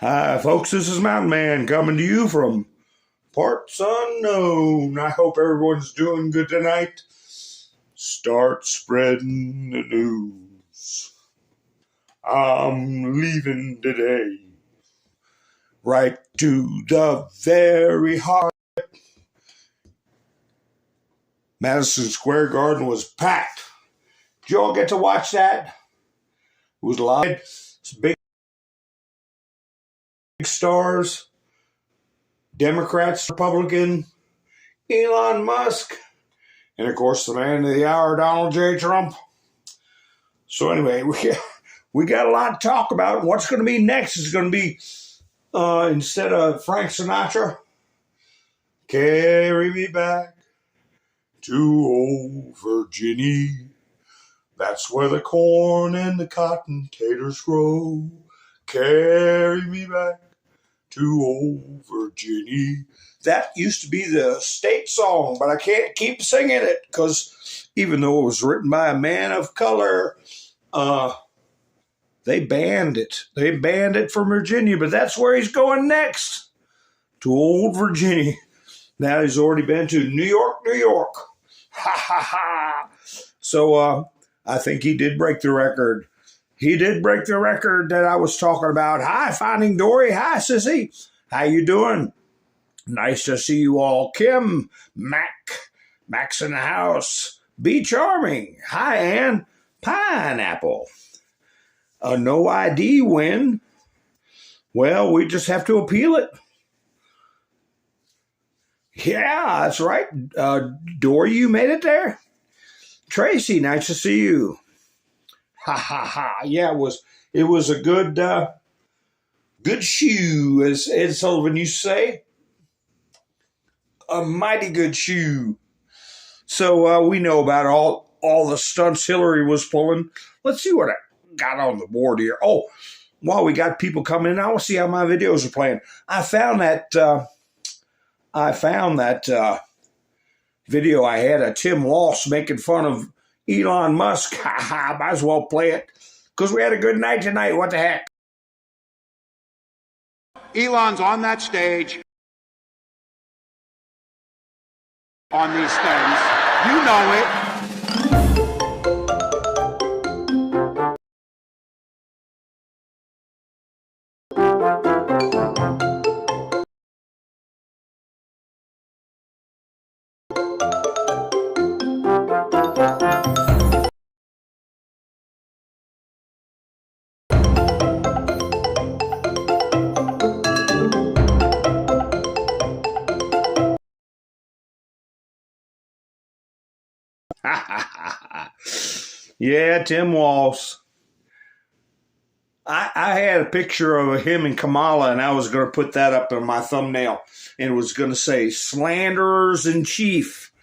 Hi, folks. This is Mountain Man coming to you from parts unknown. I hope everyone's doing good tonight. Start spreading the news. I'm leaving today. Right to the very heart. Madison Square Garden was packed. Did you all get to watch that? It was live. It's big stars. Democrats, Republican, Elon Musk, and of course the man of the hour, Donald J. Trump. So anyway, we got a lot to talk about. What's going to be next is going to be, instead of Frank Sinatra, carry me back to old Virginia. That's where the corn and the cotton taters grow. Carry me back to old Virginia. That used to be the state song, but I can't keep singing it because even though it was written by a man of color, they banned it. They banned it from Virginia, but that's where he's going next, to old Virginia. Now he's already been to New York, New York. Ha, ha, ha. So I think he did break the record. He did break the record that I was talking about. Hi, Finding Dory. Hi, Sissy. How you doing? Nice to see you all. Kim, Mac's in the house. Be charming. Hi, Ann. Pineapple. A no ID win. Well, we just have to appeal it. Yeah, that's right. Dory, you made it there. Tracy, nice to see you. Ha ha ha! Yeah, it was a good shoe, as Ed Sullivan used to say. A mighty good shoe. So we know about all the stunts Hillary was pulling. Let's see what I got on the board here. Oh, while we got people coming in, I want to see how my videos are playing. I found that video I had of Tim Walsh making fun of Elon Musk. Ha ha! Might as well play it because we had a good night tonight. What the heck? Elon's on that stage on these things. You know it. Yeah, Tim Walsh. I had a picture of him and Kamala, and I was going to put that up in my thumbnail, and it was going to say "Slanderers in Chief,"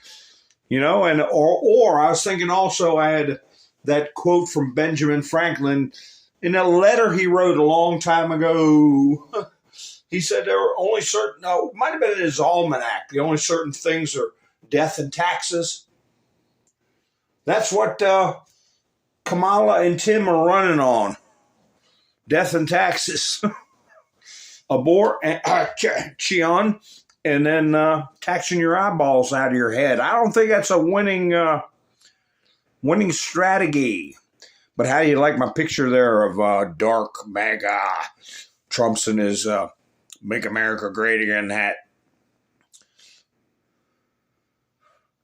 and or I was thinking also I had that quote from Benjamin Franklin in a letter he wrote a long time ago. He said there were only certain, no, it might have been in his almanac, the only certain things are death and taxes. That's what Kamala and Tim are running on. Death and taxes. Chion, and then taxing your eyeballs out of your head. I don't think that's a winning strategy. But how do you like my picture there of dark MAGA? Trump's in his Make America Great Again hat.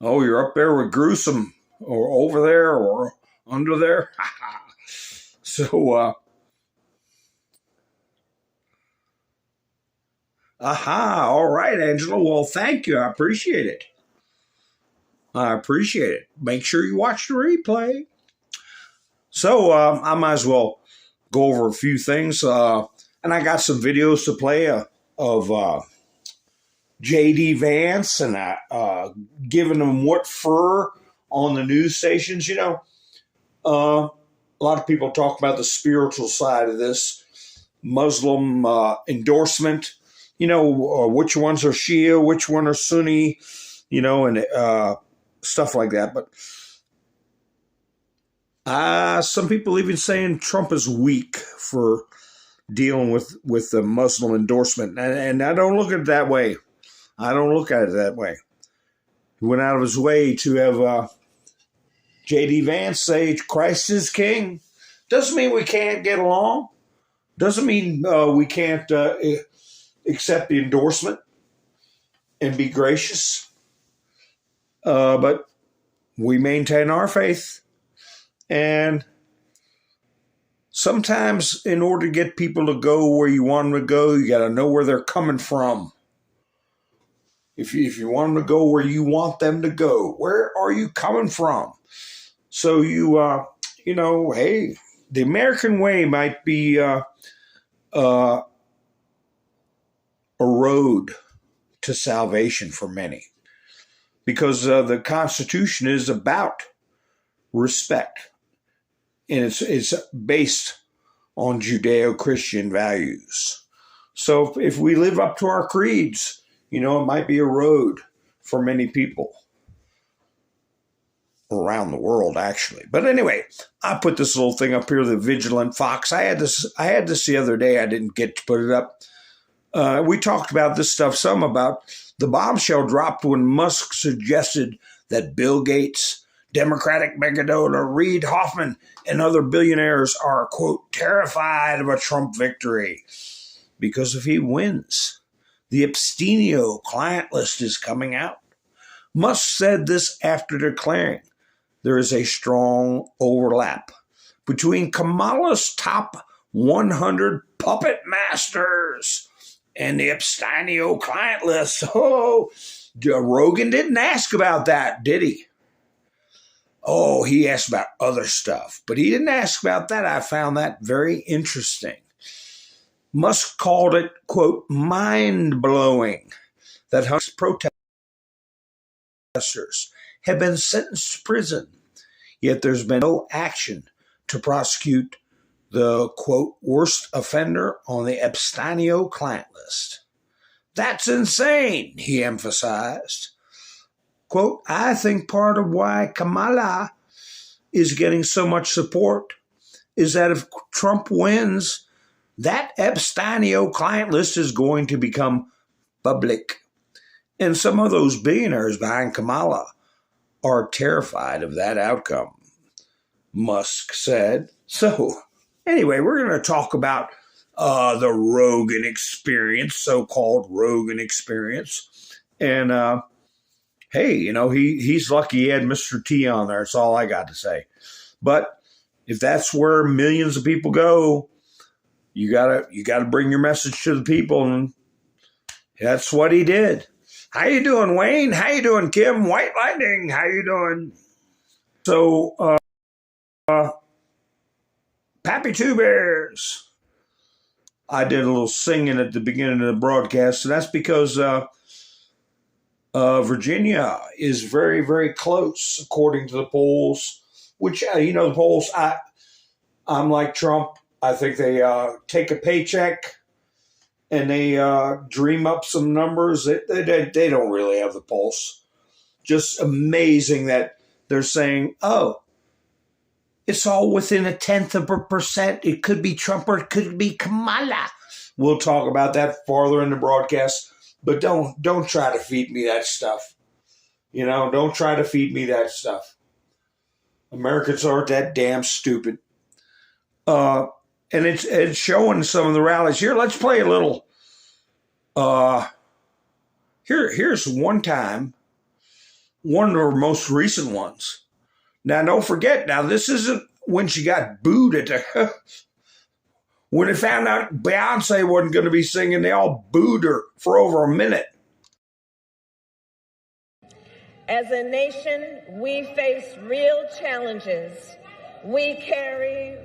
Oh, you're up there with Gruesome, or over there, or under there. So, aha, all right, Angela. Well, thank you. I appreciate it. Make sure you watch the replay. So, I might as well go over a few things. And I got some videos to play of J.D. Vance and giving them what for on the news stations. A lot of people talk about the spiritual side of this Muslim endorsement. Which ones are Shia, which one are Sunni, and stuff like that. But some people even saying Trump is weak for dealing with the Muslim endorsement. And I don't look at it that way. I don't look at it that way. He went out of his way to have J.D. Vance say Christ is king. Doesn't mean we can't get along. Doesn't mean we can't accept the endorsement and be gracious. But we maintain our faith. And sometimes in order to get people to go where you want them to go, you got to know where they're coming from. If you want them to go where you want them to go, where are you coming from? So hey, the American way might be a road to salvation for many, because the Constitution is about respect, and it's based on Judeo-Christian values. So if we live up to our creeds, it might be a road for many people around the world, actually. But anyway, I put this little thing up here, the Vigilant Fox. I had this the other day. I didn't get to put it up. We talked about this stuff some, about the bombshell dropped when Musk suggested that Bill Gates, Democratic megadonor Reid Hoffman, and other billionaires are, quote, terrified of a Trump victory. Because if he wins, the Abstenio client list is coming out. Musk said this after declaring there is a strong overlap between Kamala's top 100 puppet masters and the Abstenio client list. Oh, Rogan didn't ask about that, did he? Oh, he asked about other stuff, but he didn't ask about that. I found that very interesting. Musk called it, quote, mind-blowing that Hunter's protesters have been sentenced to prison, yet there's been no action to prosecute the, quote, worst offender on the Abstenio client list. That's insane, he emphasized. Quote, I think part of why Kamala is getting so much support is that if Trump wins, that Abstenio client list is going to become public. And some of those billionaires behind Kamala are terrified of that outcome, Musk said. So, anyway, we're going to talk about the Rogan experience, so-called Rogan experience. And, hey, he's lucky he had Mr. T on there. That's all I got to say. But if that's where millions of people go, you gotta bring your message to the people, and that's what he did. How you doing, Wayne? How you doing, Kim? White Lightning, how you doing? So, Pappy Two Bears. I did a little singing at the beginning of the broadcast, and that's because Virginia is very, very close, according to the polls. Which, the polls, I'm like Trump. I think they take a paycheck and they dream up some numbers. They don't really have the pulse. Just amazing that they're saying, oh, it's all within 0.1%. It could be Trump or it could be Kamala. We'll talk about that farther in the broadcast. But don't try to feed me that stuff. Don't try to feed me that stuff. Americans aren't that damn stupid. And it's showing some of the rallies here. Let's play a little. Here's one time, one of our most recent ones. Now, don't forget. Now, this isn't when she got booed at the. When they found out Beyonce wasn't going to be singing, they all booed her for over a minute. As a nation, we face real challenges. We carry.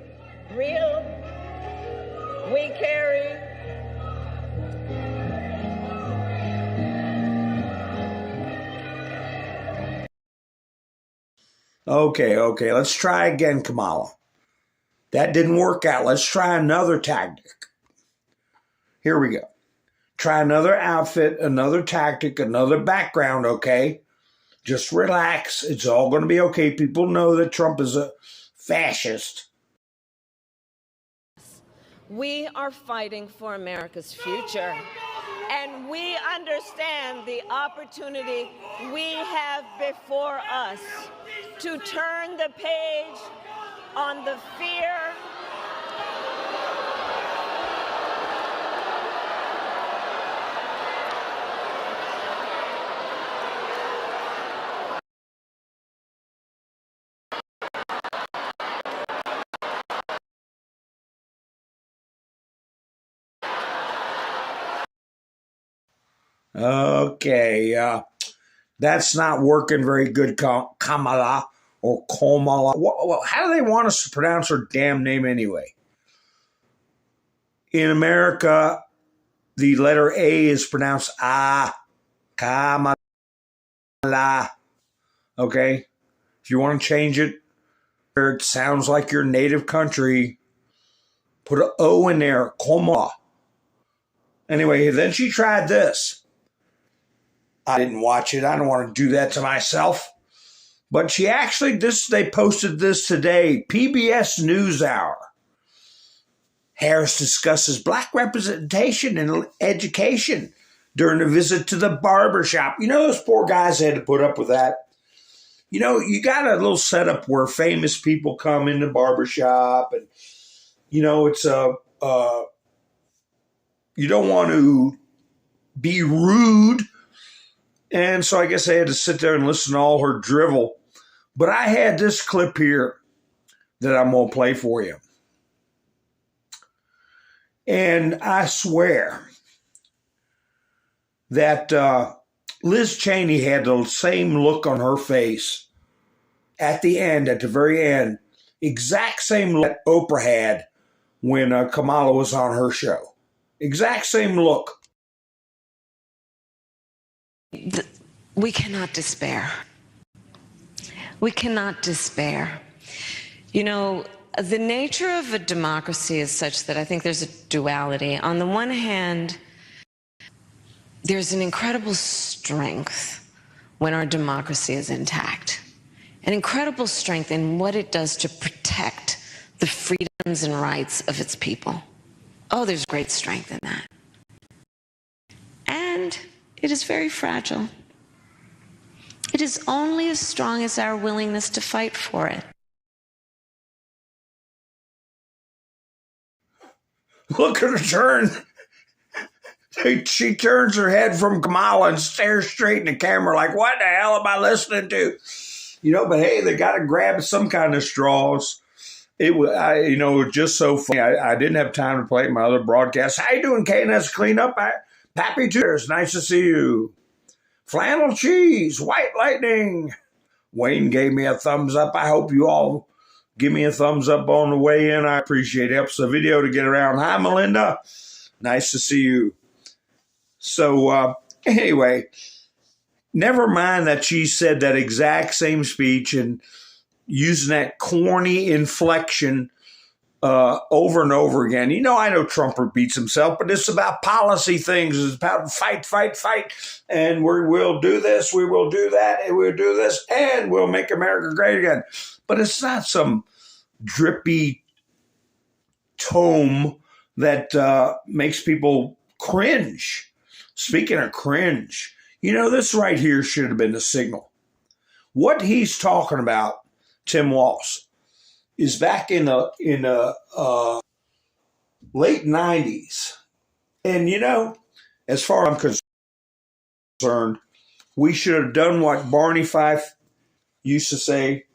Okay. Let's try again, Kamala. That didn't work out. Let's try another tactic. Here we go. Try another outfit, another tactic, another background, okay? Just relax. It's all going to be okay. People know that Trump is a fascist. We are fighting for America's future, and we understand the opportunity we have before us to turn the page on the fear Okay, that's not working very good, Kamala or Kamala. How do they want us to pronounce her damn name anyway? In America, the letter A is pronounced ah, Kamala. Okay? If you want to change it, where it sounds like your native country, put an O in there, Kamala. Anyway, then she tried this. I didn't watch it. I don't want to do that to myself. But she actually, they posted this today, PBS NewsHour. Harris discusses black representation in education during a visit to the barbershop. You know, those poor guys had to put up with that. You know, you got a little setup where famous people come in the barbershop and, you know, it's you don't want to be rude. And so I guess I had to sit there and listen to all her drivel. But I had this clip here that I'm going to play for you. And I swear that Liz Cheney had the same look on her face at the end, at the very end. Exact same look that Oprah had when Kamala was on her show. Exact same look. We cannot despair. We cannot despair. You know, the nature of a democracy is such that I think there's a duality. On the one hand, there's an incredible strength when our democracy is intact. An incredible strength in what it does to protect the freedoms and rights of its people. Oh, there's great strength in that. And it is very fragile. It is only as strong as our willingness to fight for it. Look at her turn. She turns her head from Kamala and stares straight in the camera like, what the hell am I listening to? You know, but hey, they got to grab some kind of straws. It was, you know, just so funny. I didn't have time to play my other broadcast. How you doing, KNS Cleanup? Pappy Tears, nice to see you. Flannel Cheese, White Lightning. Wayne gave me a thumbs up. I hope you all give me a thumbs up on the way in. I appreciate it. Helps the video to get around. Hi, Melinda. Nice to see you. So, anyway, never mind that she said that exact same speech and using that corny inflection over and over again. You know, I know Trump repeats himself, but it's about policy things. It's about fight, fight, fight. And we will do this, we will do that, and we'll do this, and we'll make America great again. But it's not some drippy tome that makes people cringe. Speaking of cringe, you know, this right here should have been the signal. What he's talking about, Tim Walsh, is back in the late 90s. And, you know, as far as I'm concerned, we should have done what Barney Fife used to say.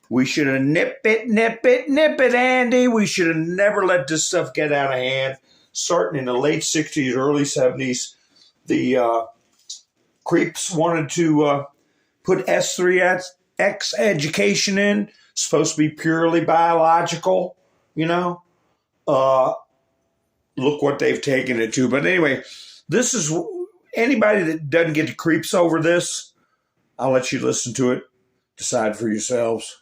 We should have nip it, Andy. We should have never let this stuff get out of hand. Starting in the late 60s, early 70s, the creeps wanted to put S3X education in. Supposed to be purely biological, you know. Look what they've taken it to. But anyway, this is anybody that doesn't get the creeps over this, I'll let you listen to it. Decide for yourselves.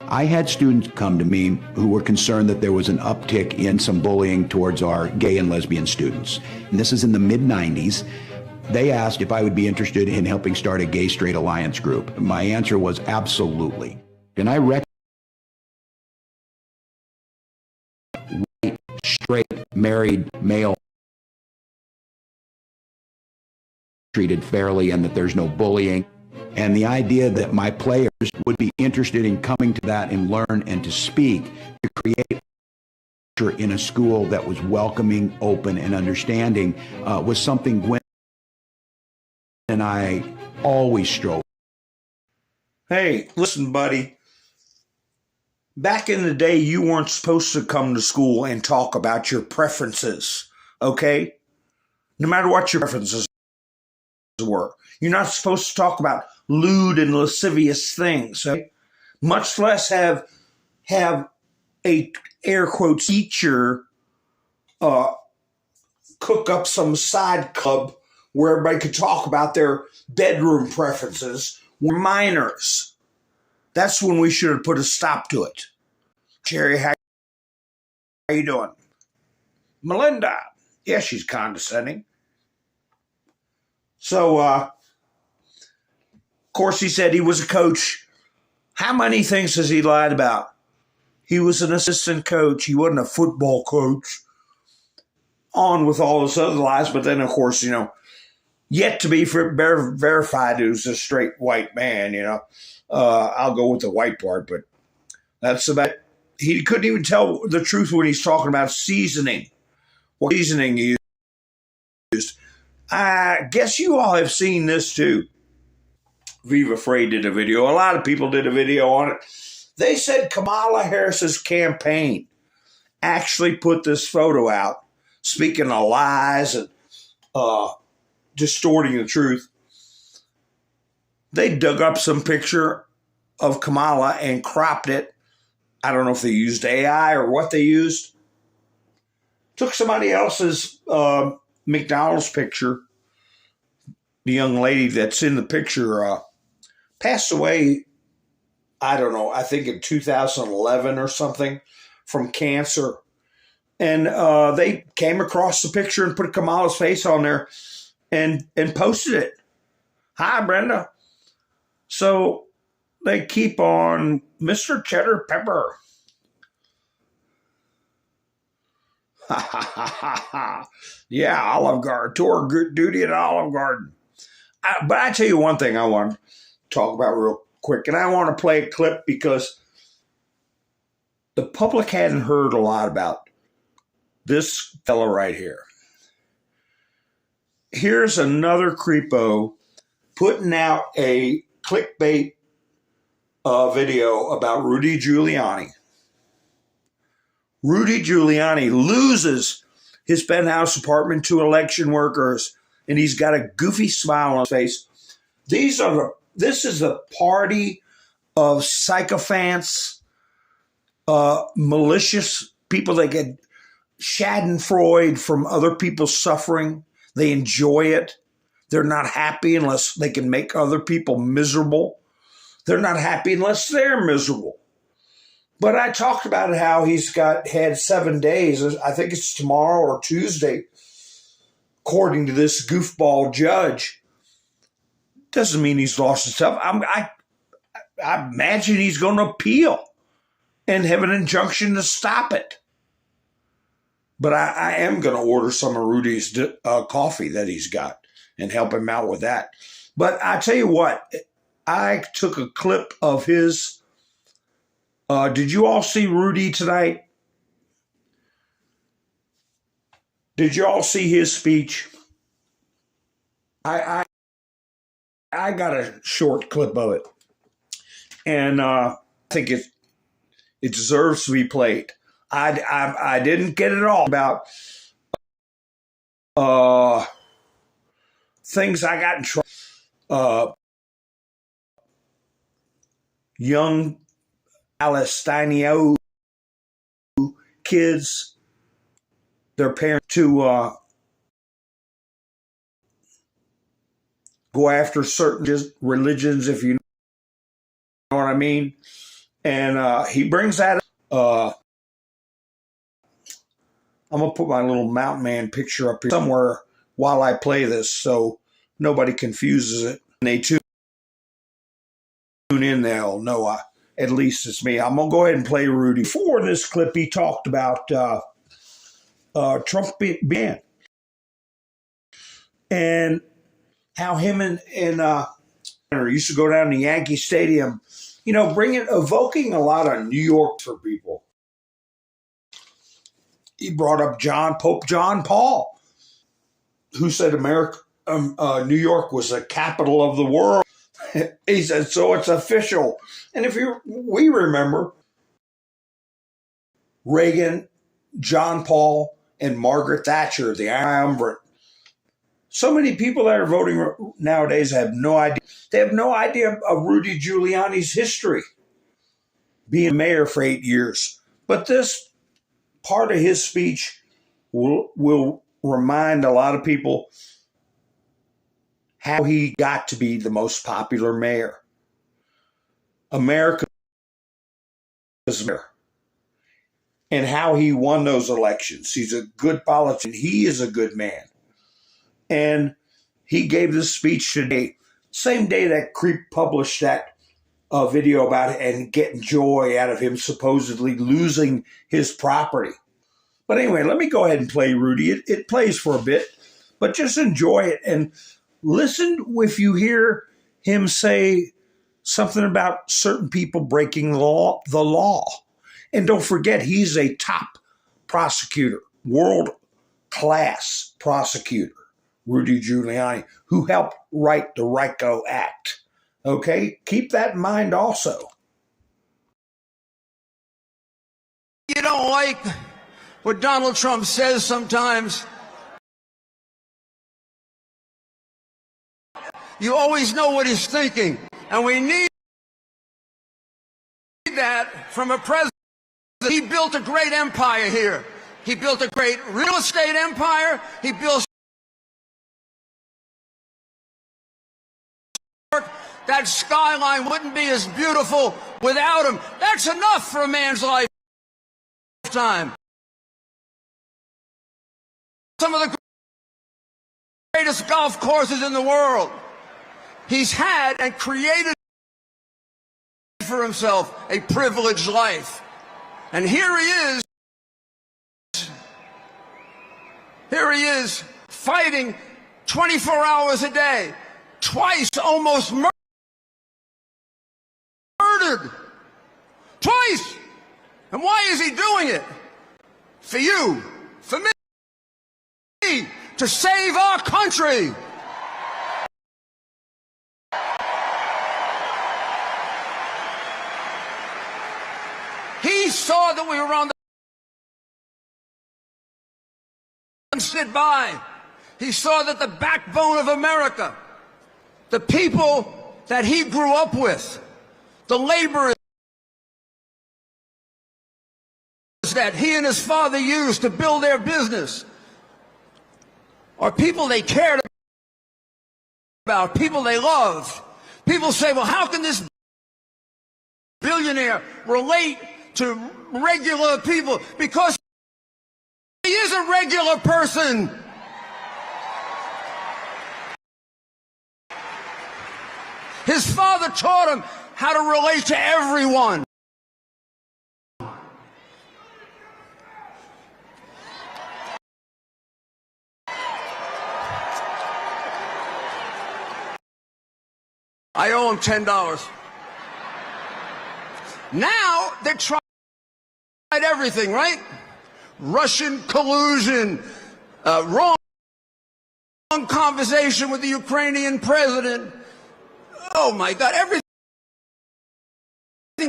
I had students come to me who were concerned that there was an uptick in some bullying towards our gay and lesbian students. And this is in the mid-90s. They asked if I would be interested in helping start a gay-straight alliance group. My answer was absolutely. And I white, straight, married male treated fairly and that there's no bullying. And the idea that my players would be interested in coming to that and learn and to speak, to create in a school that was welcoming, open, and understanding was something Gwen and I always strove. Hey, listen, buddy. Back in the day, you weren't supposed to come to school and talk about your preferences, okay? No matter what your preferences were. You're not supposed to talk about lewd and lascivious things, okay? Much less have a air quotes teacher cook up some side club where everybody could talk about their bedroom preferences. We're minors. That's when we should have put a stop to it. Jerry, how you doing? Melinda. Yeah, she's condescending. So, of course, he said he was a coach. How many things has he lied about? He was an assistant coach. He wasn't a football coach. On with all this other lies, but then, of course, yet to be verified who's a straight white man, I'll go with the white part, but that's about it. He couldn't even tell the truth when he's talking about seasoning. What seasoning he used. I guess you all have seen this too. Viva Frey did a video. A lot of people did a video on it. They said Kamala Harris's campaign actually put this photo out, speaking of lies and distorting the truth. They dug up some picture of Kamala and cropped it. I don't know if they used AI or what they used. Took somebody else's McDonald's picture. The young lady that's in the picture passed away, I don't know, I think in 2011 or something from cancer. And they came across the picture and put Kamala's face on there and posted it. Hi, Brenda. So they keep on Mr. Cheddar Pepper. Yeah, Olive Garden. Tour good duty at Olive Garden. But I tell you one thing I want to talk about real quick, and I want to play a clip because the public hadn't heard a lot about this fella right here. Here's another creepo putting out a clickbait video about Rudy Giuliani. Rudy Giuliani loses his penthouse apartment to election workers, and he's got a goofy smile on his face. This is the party of sycophants, malicious people that get schadenfreude from other people's suffering. They enjoy it. They're not happy unless they can make other people miserable. They're not happy unless they're miserable. But I talked about how he's had 7 days. I think it's tomorrow or Tuesday, according to this goofball judge. Doesn't mean he's lost his stuff. I imagine he's going to appeal and have an injunction to stop it. But I am going to order some of Rudy's coffee that he's got and help him out with that. But I tell you what, I took a clip of his. Did you all see Rudy tonight? Did you all see his speech? I got a short clip of it, and I think it deserves to be played. I didn't get it all about things I got in trouble. Young Palestinian kids, their parents to go after certain religions, if you know what I mean. And he brings that up. I'm going to put my little mountain man picture up here somewhere while I play this so nobody confuses it. And they tune in, they'll know At least it's me. I'm going to go ahead and play Rudy. Before this clip, he talked about Trump being banned and how him and used to go down to Yankee Stadium, evoking a lot of New York for people. He brought up Pope John Paul, who said New York was the capital of the world. He said, so it's official. And we remember Reagan, John Paul, and Margaret Thatcher, the triumvirate. So many people that are voting nowadays have no idea. They have no idea of Rudy Giuliani's history, being mayor for 8 years. But this part of his speech will remind a lot of people how he got to be the most popular mayor. America's mayor. And how he won those elections. He's a good politician. He is a good man. And he gave this speech today, same day that Creep published that video about it and getting joy out of him supposedly losing his property. But anyway, let me go ahead and play Rudy. It plays for a bit, but just enjoy it and listen if you hear him say something about certain people breaking the law. And don't forget, he's a top prosecutor, world-class prosecutor, Rudy Giuliani, who helped write the RICO Act. Okay? Keep that in mind also. You don't like what Donald Trump says sometimes. You always know what he's thinking. And we need that from a president. He built a great empire here. He built a great real estate empire. He built that skyline wouldn't be as beautiful without him. That's enough for a man's lifetime. Some of the greatest golf courses in the world. He's had and created for himself a privileged life. And here he is fighting 24 hours a day, twice almost murdered. Twice! And why is he doing it? For you, for me, to save our country. He saw that we were on the sit by. He saw that the backbone of America, the people that he grew up with, the laborers that he and his father used to build their business, are people they cared about, people they loved. People say, well, how can this billionaire relate to regular people? Because he is a regular person. His father taught him how to relate to everyone. I owe him $10. Now they're trying everything, right? Russian collusion, wrong conversation with the Ukrainian president. Oh my God, everything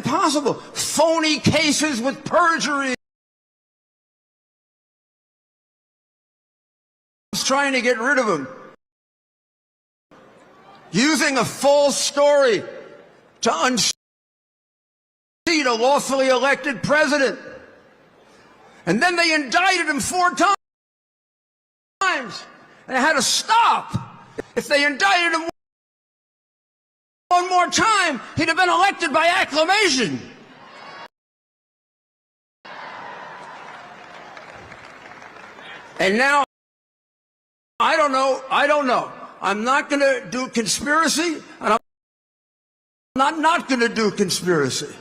possible. Phony cases with perjury. Trying to get rid of him. Using a false story to unseat a lawfully elected president. And then they indicted him 4 times. And they had to stop. If they indicted him one more time, he'd have been elected by acclamation. And now, I don't know. I'm not going to do conspiracy, and I'm not going to do conspiracy.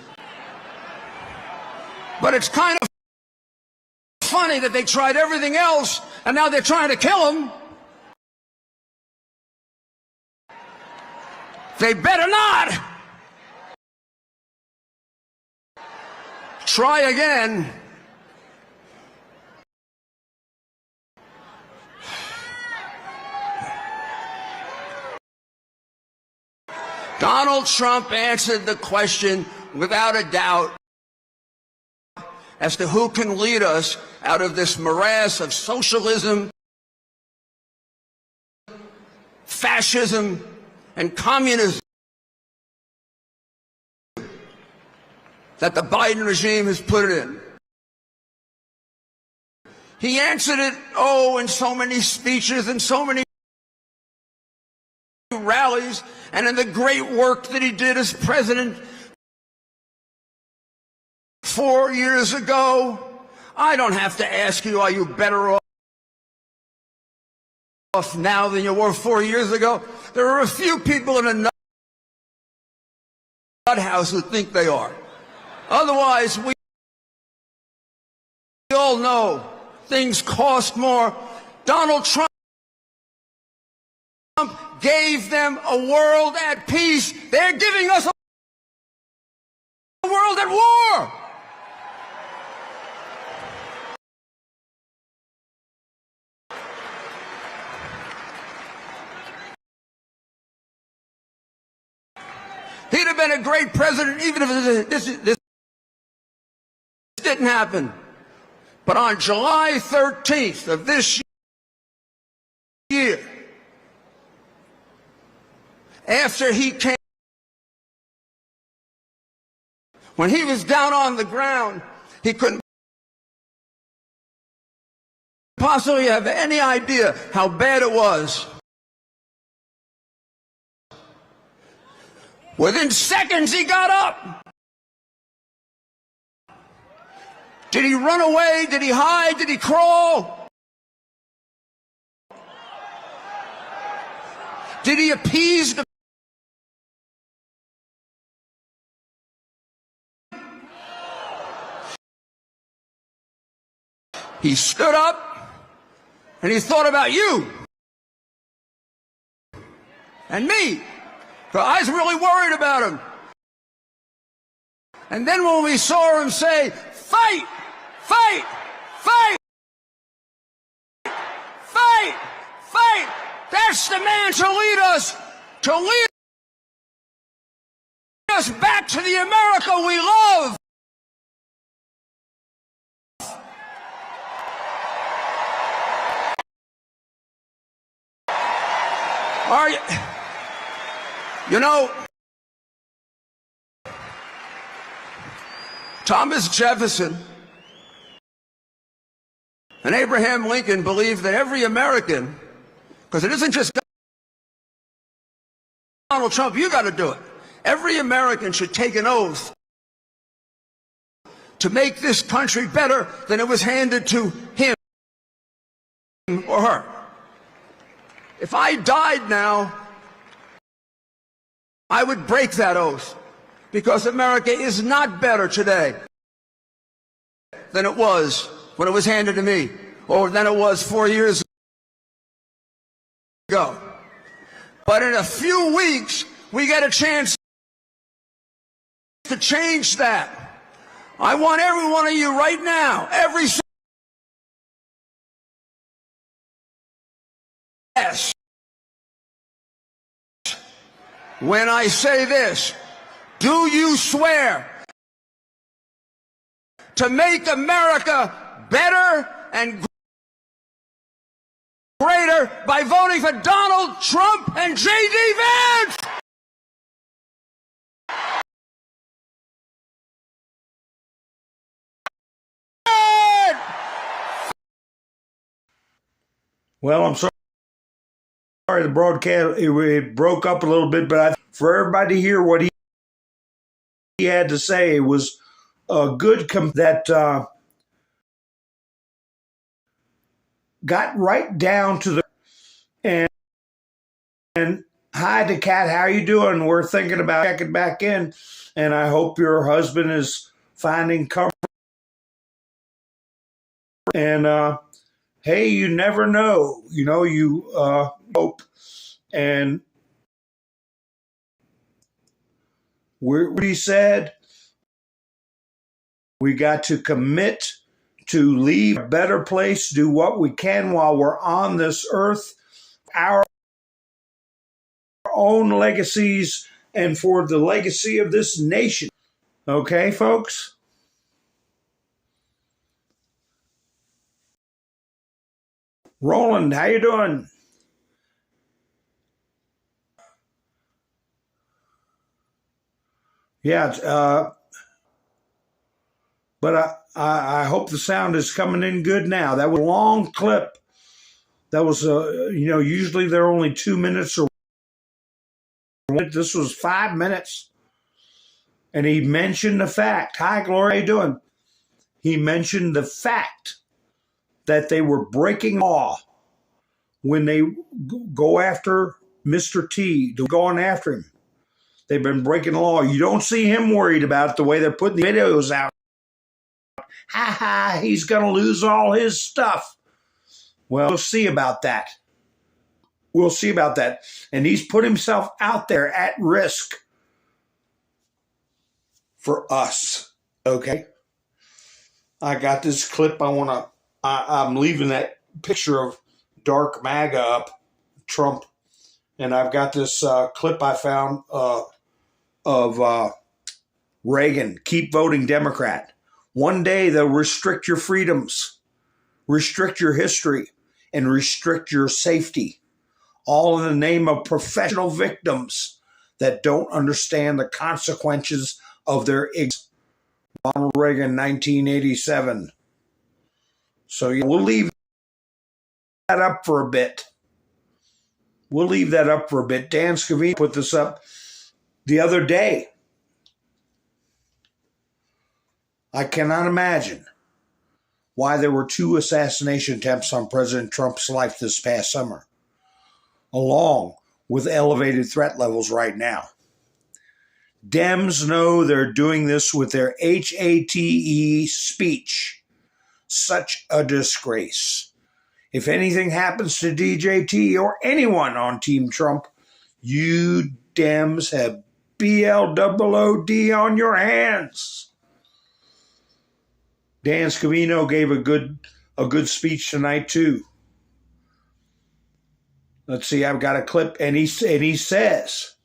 But it's kind of funny that they tried everything else, and now they're trying to kill him. They better not. Try again. Donald Trump answered the question without a doubt as to who can lead us out of this morass of socialism, fascism, and communism that the Biden regime has put it in. He answered it, in so many speeches and so many rallies, and in the great work that he did as president 4 years ago. I don't have to ask you, are you better off now than you were 4 years ago? There are a few people in a nut house who think they are. Otherwise, we all know things cost more. Donald Trump gave them a world at peace. They're giving us a world at war. He'd have been a great president even if this didn't happen. But on July 13th of this year, after he came, when he was down on the ground, he couldn't possibly have any idea how bad it was. Within seconds, he got up. Did he run away? Did he hide? Did he crawl? Did he appease the He stood up and he thought about you and me. I was really worried about him. And then when we saw him say, fight, fight, fight, fight, fight, that's the man to lead us back to the America we love. Are you? You know, Thomas Jefferson and Abraham Lincoln believed that every American, because it isn't just Donald Trump, you got to do it. Every American should take an oath to make this country better than it was handed to him or her. If I died now, I would break that oath, because America is not better today than it was when it was handed to me, or than it was 4 years ago. But in a few weeks, we get a chance to change that. I want every one of you right now, every yes. When I say this, do you swear to make America better and greater by voting for Donald Trump and J.D. Vance? Well, I'm sorry the broadcast it broke up a little bit, but for everybody to hear what he had to say, it was a good that got right down to the and hi to Kat, how you doing? We're thinking about checking back in, and I hope your husband is finding comfort And hey, you never know. You hope. And what he said, we got to commit to leave a better place, do what we can while we're on this earth, our own legacies, and for the legacy of this nation. Okay, folks? Roland, how you doing? Yeah, but I hope the sound is coming in good now. That was a long clip. That was, usually they're only 2 minutes or this was 5 minutes. And he mentioned the fact. Hi, Gloria, how you doing? He mentioned the fact that they were breaking law when they go after Mr. T. They're going after him. They've been breaking the law. You don't see him worried about it the way they're putting the videos out. Ha ha, he's going to lose all his stuff. Well, we'll see about that. We'll see about that. And he's put himself out there at risk for us. Okay? I got this clip. I'm leaving that picture of dark MAGA up, Trump. And I've got this clip I found of Reagan. Keep voting Democrat. One day they'll restrict your freedoms, restrict your history, and restrict your safety. All in the name of professional victims that don't understand the consequences of their ignorance. Ronald Reagan, 1987. So we'll leave that up for a bit. Dan Scavini put this up the other day. I cannot imagine why there were 2 assassination attempts on President Trump's life this past summer, along with elevated threat levels right now. Dems know they're doing this with their HATE speech. Such a disgrace. If anything happens to DJT or anyone on Team Trump, you Dems have BLOOD on your hands. Dan Scavino gave a good speech tonight too. Let's see, I've got a clip, and he says,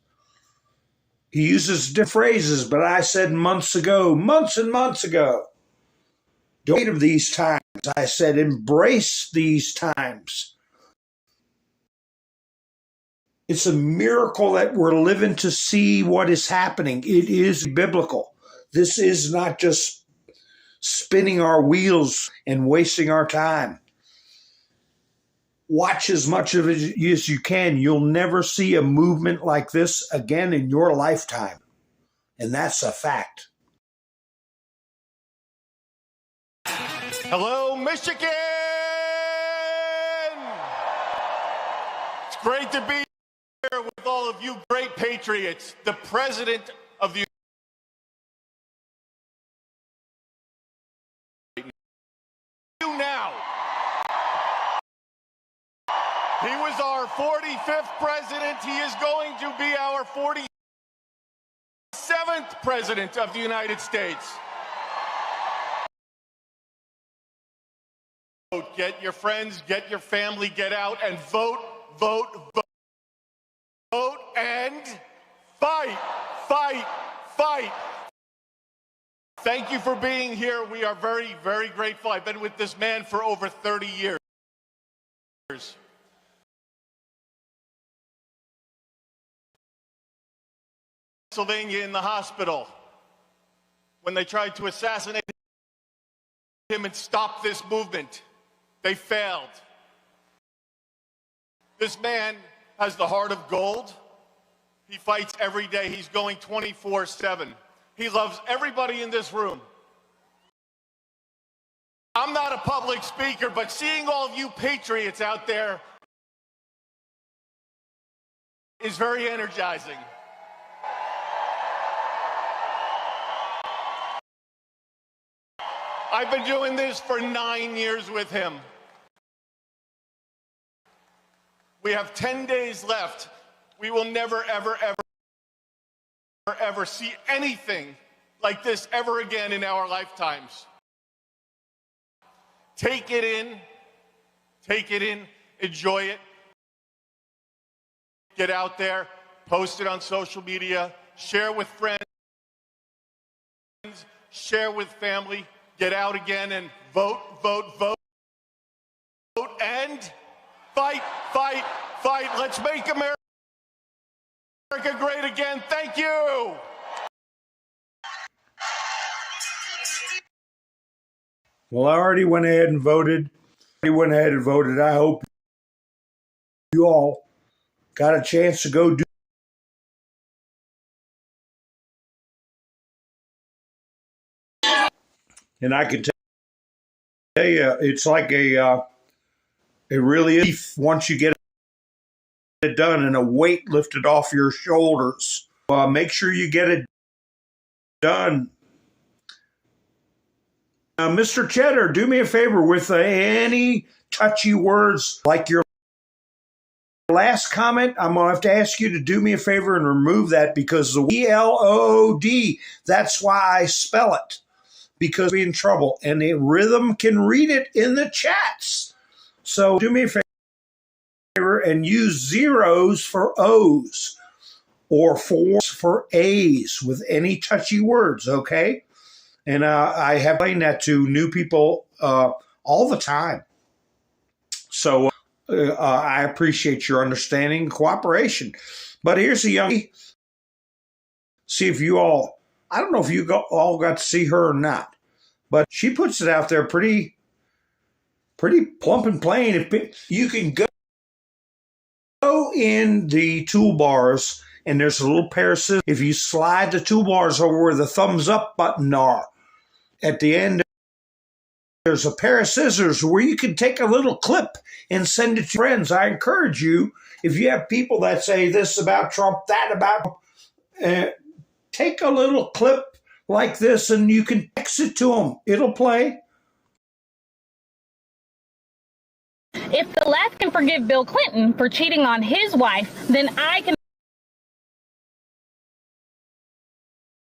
he uses different phrases, but I said months and months ago, don't wait of these times. I said, embrace these times. It's a miracle that we're living to see what is happening. It is biblical. This is not just spinning our wheels and wasting our time. Watch as much of it as you can. You'll never see a movement like this again in your lifetime. And that's a fact. Hello, Michigan! It's great to be here with all of you great patriots. The President of the now. He was our 45th president. He is going to be our 47th president of the United States. Get your friends, get your family, get out and vote, vote, vote. Vote and fight, fight, fight. Thank you for being here. We are very, very grateful. I've been with this man for over 30 years. Pennsylvania in the hospital when they tried to assassinate him and stop this movement. They failed. This man has the heart of gold. He fights every day. He's going 24/7. He loves everybody in this room. I'm not a public speaker, but seeing all of you patriots out there is very energizing. I've been doing this for 9 years with him. We have 10 days left. We will never, ever, ever, ever see anything like this ever again in our lifetimes. Take it in, enjoy it. Get out there, post it on social media, share with friends, share with family. Get out again and vote, and fight. Let's make America great again. Thank you. Well, I already went ahead and voted. I hope you all got a chance to go do. And I can tell you, it's like it really is once you get it done and a weight lifted off your shoulders. Make sure you get it done. Mr. Cheddar, do me a favor with any touchy words like your last comment. I'm going to have to ask you to do me a favor and remove that because the ELOD, that's why I spell it. Because we're in trouble, and the rhythm can read it in the chats. So do me a favor and use zeros for O's or fours for A's with any touchy words, okay? And I have explained that to new people all the time. So I appreciate your understanding and cooperation. But here's a young, see if you all, I don't know if you all got to see her or not, but she puts it out there pretty plump and plain. If you can go in the toolbars, and there's a little pair of scissors. If you slide the toolbars over where the thumbs up button are, at the end, there's a pair of scissors where you can take a little clip and send it to friends. I encourage you, if you have people that say this about Trump, that about take a little clip like this and you can text it to them. It'll play. If the left can forgive Bill Clinton for cheating on his wife, then I can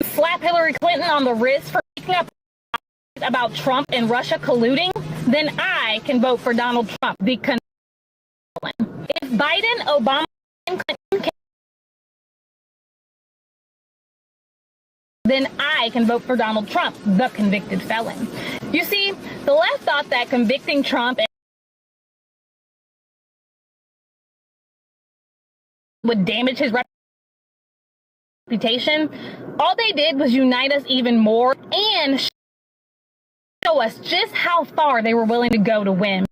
slap Hillary Clinton on the wrist for speaking up about Trump and Russia colluding, then I can vote for Donald Trump, the convicted felon. If Biden, Obama, and Clinton then I can vote for Donald Trump, the convicted felon. You see, the left thought that convicting Trump would damage his reputation. All they did was unite us even more and show us just how far they were willing to go to win.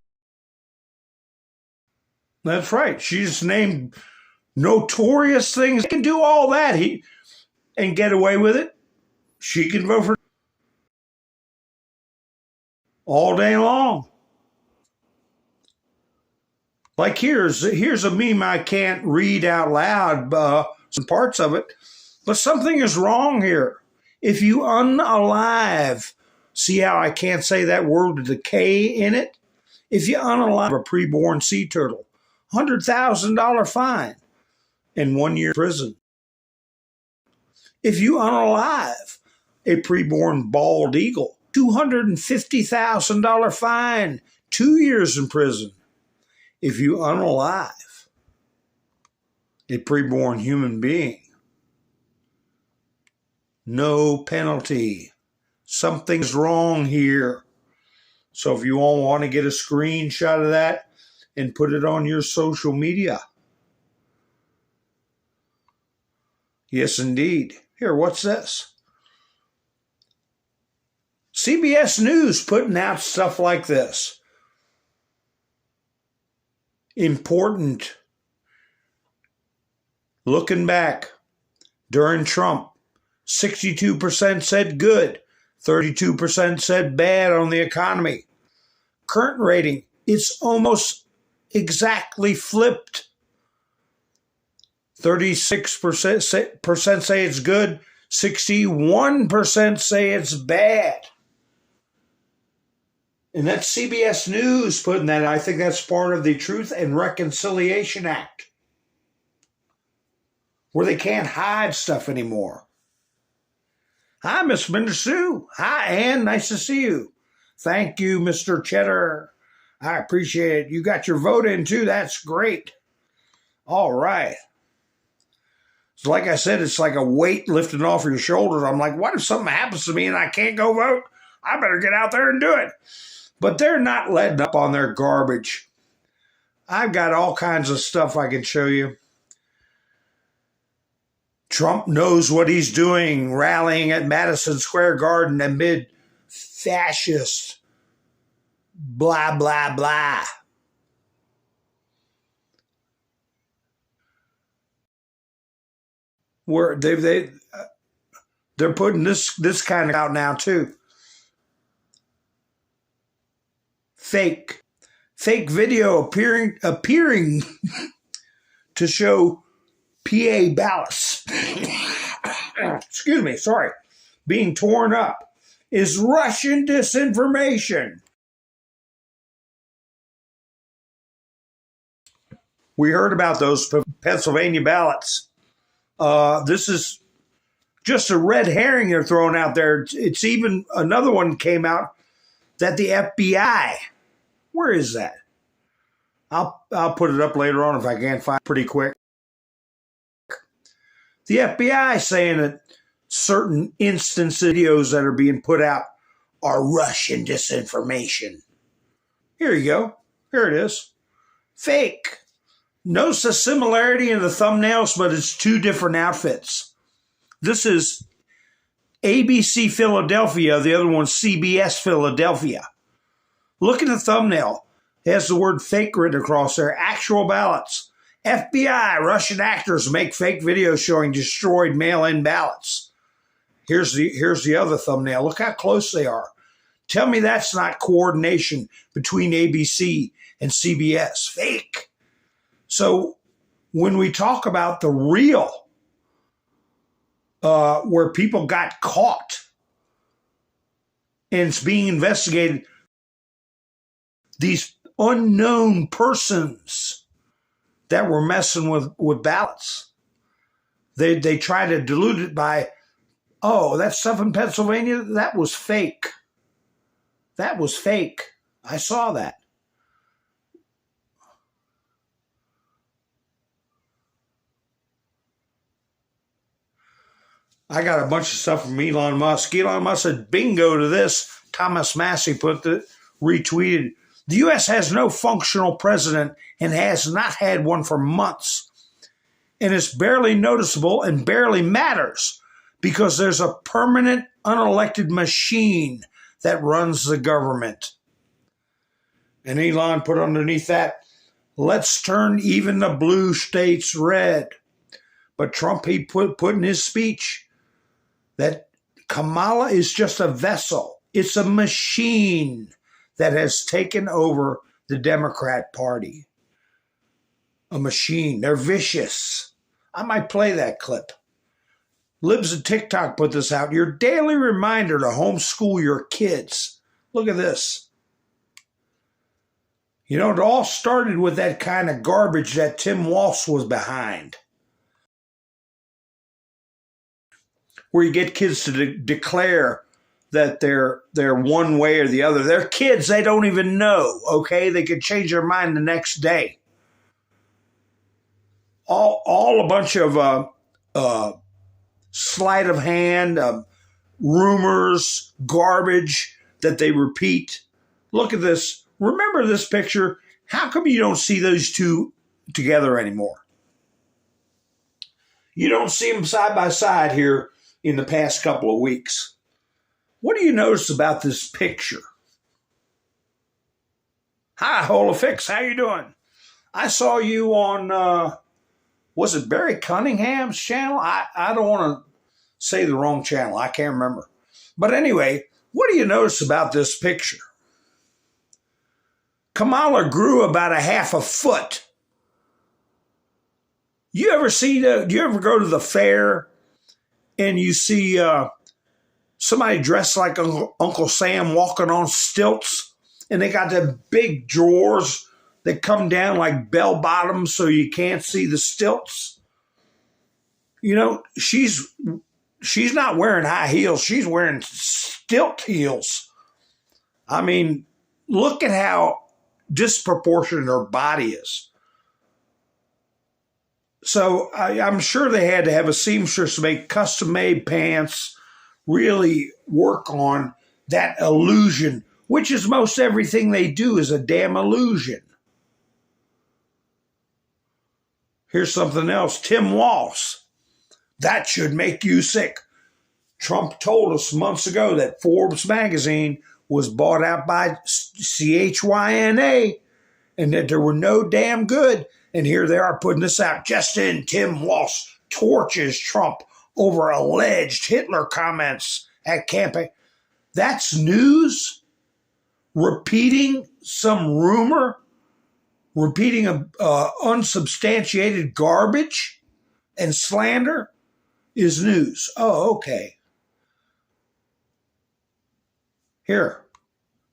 That's right. She's named notorious things. He can do all that and get away with it. She can vote for all day long. Like here's a meme I can't read out loud, some parts of it, but something is wrong here. If you unalive, see how I can't say that word with the K in it? If you unalive a preborn sea turtle, $100,000 fine and 1 year prison. If you unalive a preborn bald eagle, $250,000 fine, 2 years in prison. If you unalive a preborn human being, no penalty. Something's wrong here. So if you all want to get a screenshot of that and put it on your social media. Yes, indeed. Here, what's this? CBS News putting out stuff like this. Important. Looking back, during Trump, 62% said good, 32% said bad on the economy. Current rating, it's almost exactly flipped. 36% say it's good, 61% say it's bad. And that's CBS News putting that. I think that's part of the Truth and Reconciliation Act, where they can't hide stuff anymore. Hi, Miss Minder Sue. Hi, Ann. Nice to see you. Thank you, Mr. Cheddar. I appreciate it. You got your vote in, too. That's great. All right. So like I said, it's like a weight lifted off your shoulders. I'm like, what if something happens to me and I can't go vote? I better get out there and do it. But they're not letting up on their garbage. I've got all kinds of stuff I can show you. Trump knows what he's doing, rallying at Madison Square Garden amid fascist blah, blah, blah. Where they're putting this kind of out now too. Fake video appearing to show PA ballots. Excuse me, sorry, being torn up is Russian disinformation. We heard about those Pennsylvania ballots. This is just a red herring they're throwing out there. It's even another one came out that the FBI, where is that? I'll put it up later on if I can't find it pretty quick. The FBI saying that certain instance videos that are being put out are Russian disinformation. Here you go. Here it is. Fake. Notice the similarity in the thumbnails, but it's two different outfits. This is ABC Philadelphia. The other one's CBS Philadelphia. Look at the thumbnail. It has the word fake written across there. Actual ballots. FBI, Russian actors make fake videos showing destroyed mail-in ballots. Here's the other thumbnail. Look how close they are. Tell me that's not coordination between ABC and CBS. Fake. So when we talk about the real, where people got caught and it's being investigated, these unknown persons that were messing with ballots, they try to dilute it by, oh, that stuff in Pennsylvania, that was fake. That was fake. I saw that. I got a bunch of stuff from Elon Musk. Elon Musk said, bingo to this. Thomas Massey retweeted. The U.S. has no functional president and has not had one for months. And it's barely noticeable and barely matters because there's a permanent unelected machine that runs the government. And Elon put underneath that, let's turn even the blue states red. But Trump, he put in his speech that Kamala is just a vessel. It's a machine that has taken over the Democrat Party. A machine. They're vicious. I might play that clip. Libs of TikTok put this out. Your daily reminder to homeschool your kids. Look at this. You know, it all started with that kind of garbage that Tim Walsh was behind, where you get kids to declare that they're one way or the other. They're kids. They don't even know, okay? They could change their mind the next day. All a bunch of sleight of hand, rumors, garbage that they repeat. Look at this. Remember this picture? How come you don't see those two together anymore? You don't see them side by side here in the past couple of weeks. What do you notice about this picture? Hi, Holofix. How you doing? I saw you on, was it Barry Cunningham's channel? I don't want to say the wrong channel. I can't remember. But anyway, what do you notice about this picture? Kamala grew about a half a foot. Do you ever go to the fair and you see somebody dressed like Uncle Sam walking on stilts And they got the big drawers that come down like bell bottoms so you can't see the stilts. You know, she's not wearing high heels. She's wearing stilt heels. I mean, look at how disproportionate her body is. So I'm sure they had to have a seamstress make custom-made pants, really work on that illusion, which is most everything they do is a damn illusion. Here's something else. Tim Walsh. That should make you sick. Trump told us months ago that Forbes magazine was bought out by CHYNA and that they were no damn good. And here they are putting this out. Just in, Tim Walsh torches Trump over alleged Hitler comments at campaign. That's news? Repeating some rumor? Repeating unsubstantiated garbage and slander is news. Oh, okay. Here,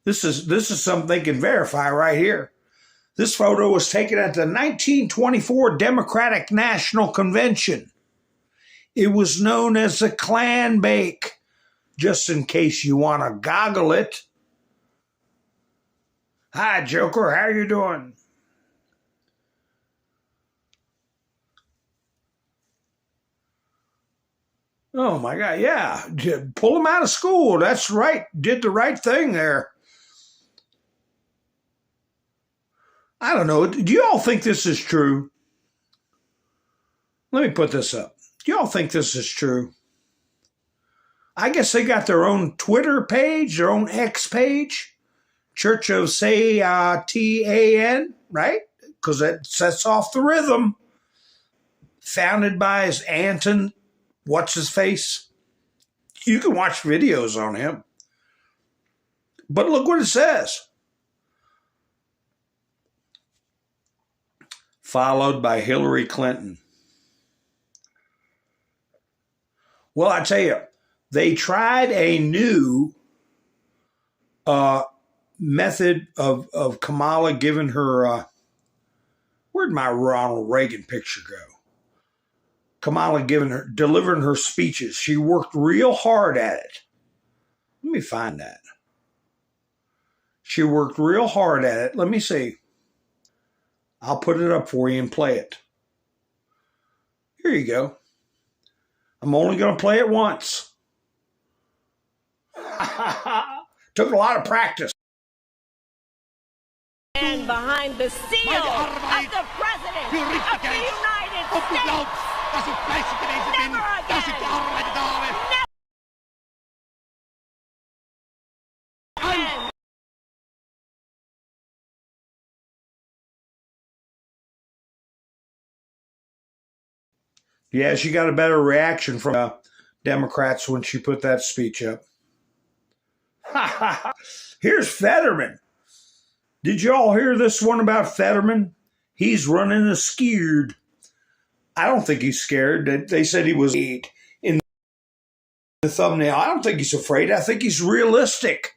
this is something they can verify right here. This photo was taken at the 1924 Democratic National Convention. It was known as the Klan Bake, just in case you want to goggle it. Hi, Joker, how you doing? Oh, my God, yeah. Pull him out of school. That's right. Did the right thing there. I don't know. Do you all think this is true? Let me put this up. Do you all think this is true? I guess they got their own Twitter page, their own X page. Church of Satan, right? Because that sets off the rhythm. Founded by his Anton, what's his face? You can watch videos on him. But look what it says. Followed by Hillary Clinton. Well, I tell you, they tried a new method of Kamala giving her, where'd my Ronald Reagan picture go? Kamala delivering her speeches. She worked real hard at it. Let me find that. She worked real hard at it. Let me see. I'll put it up for you and play it. Here you go. I'm only going to play it once. Took a lot of practice. And behind the seal of the President of the United States. Never again. Yeah, she got a better reaction from Democrats when she put that speech up. Here's Fetterman. Did you all hear this one about Fetterman? He's running scared. I don't think he's scared. They said he was in the thumbnail. I don't think he's afraid. I think he's realistic.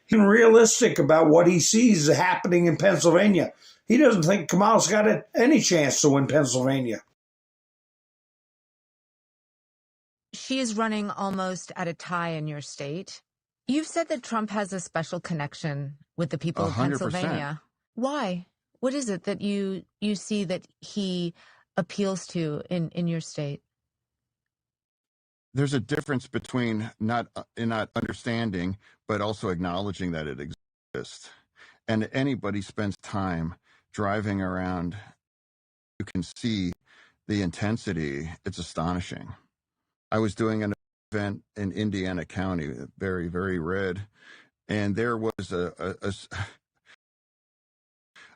He's realistic about what he sees happening in Pennsylvania. He doesn't think Kamala's got any chance to win Pennsylvania. She is running almost at a tie in your state. You've said that Trump has a special connection with the people of 100%. Pennsylvania. Why? What is it that you see that he appeals to in your state? There's a difference between not understanding, but also acknowledging that it exists. And anybody spends time driving around, you can see the intensity. It's astonishing. I was doing an event in Indiana County, very, very red, and there was a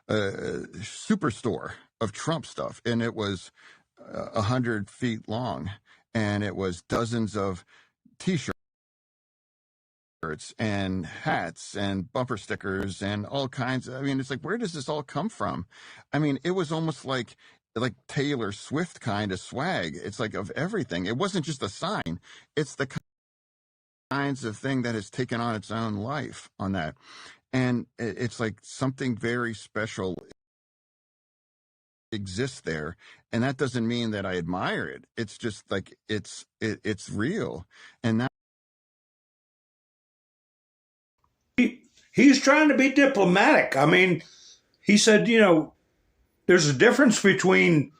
superstore of Trump stuff, and it was 100 feet long, and it was dozens of T-shirts and hats and bumper stickers and all kinds of, I mean, it's like, where does this all come from? I mean, it was almost like Taylor Swift kind of swag. It's like of everything. It wasn't just a sign. It's the kinds of thing that has taken on its own life on that. And it's like something very special exists there, and that doesn't mean that I admire it. It's just like it's real, and that he's trying to be diplomatic. I mean, he said, there's a difference between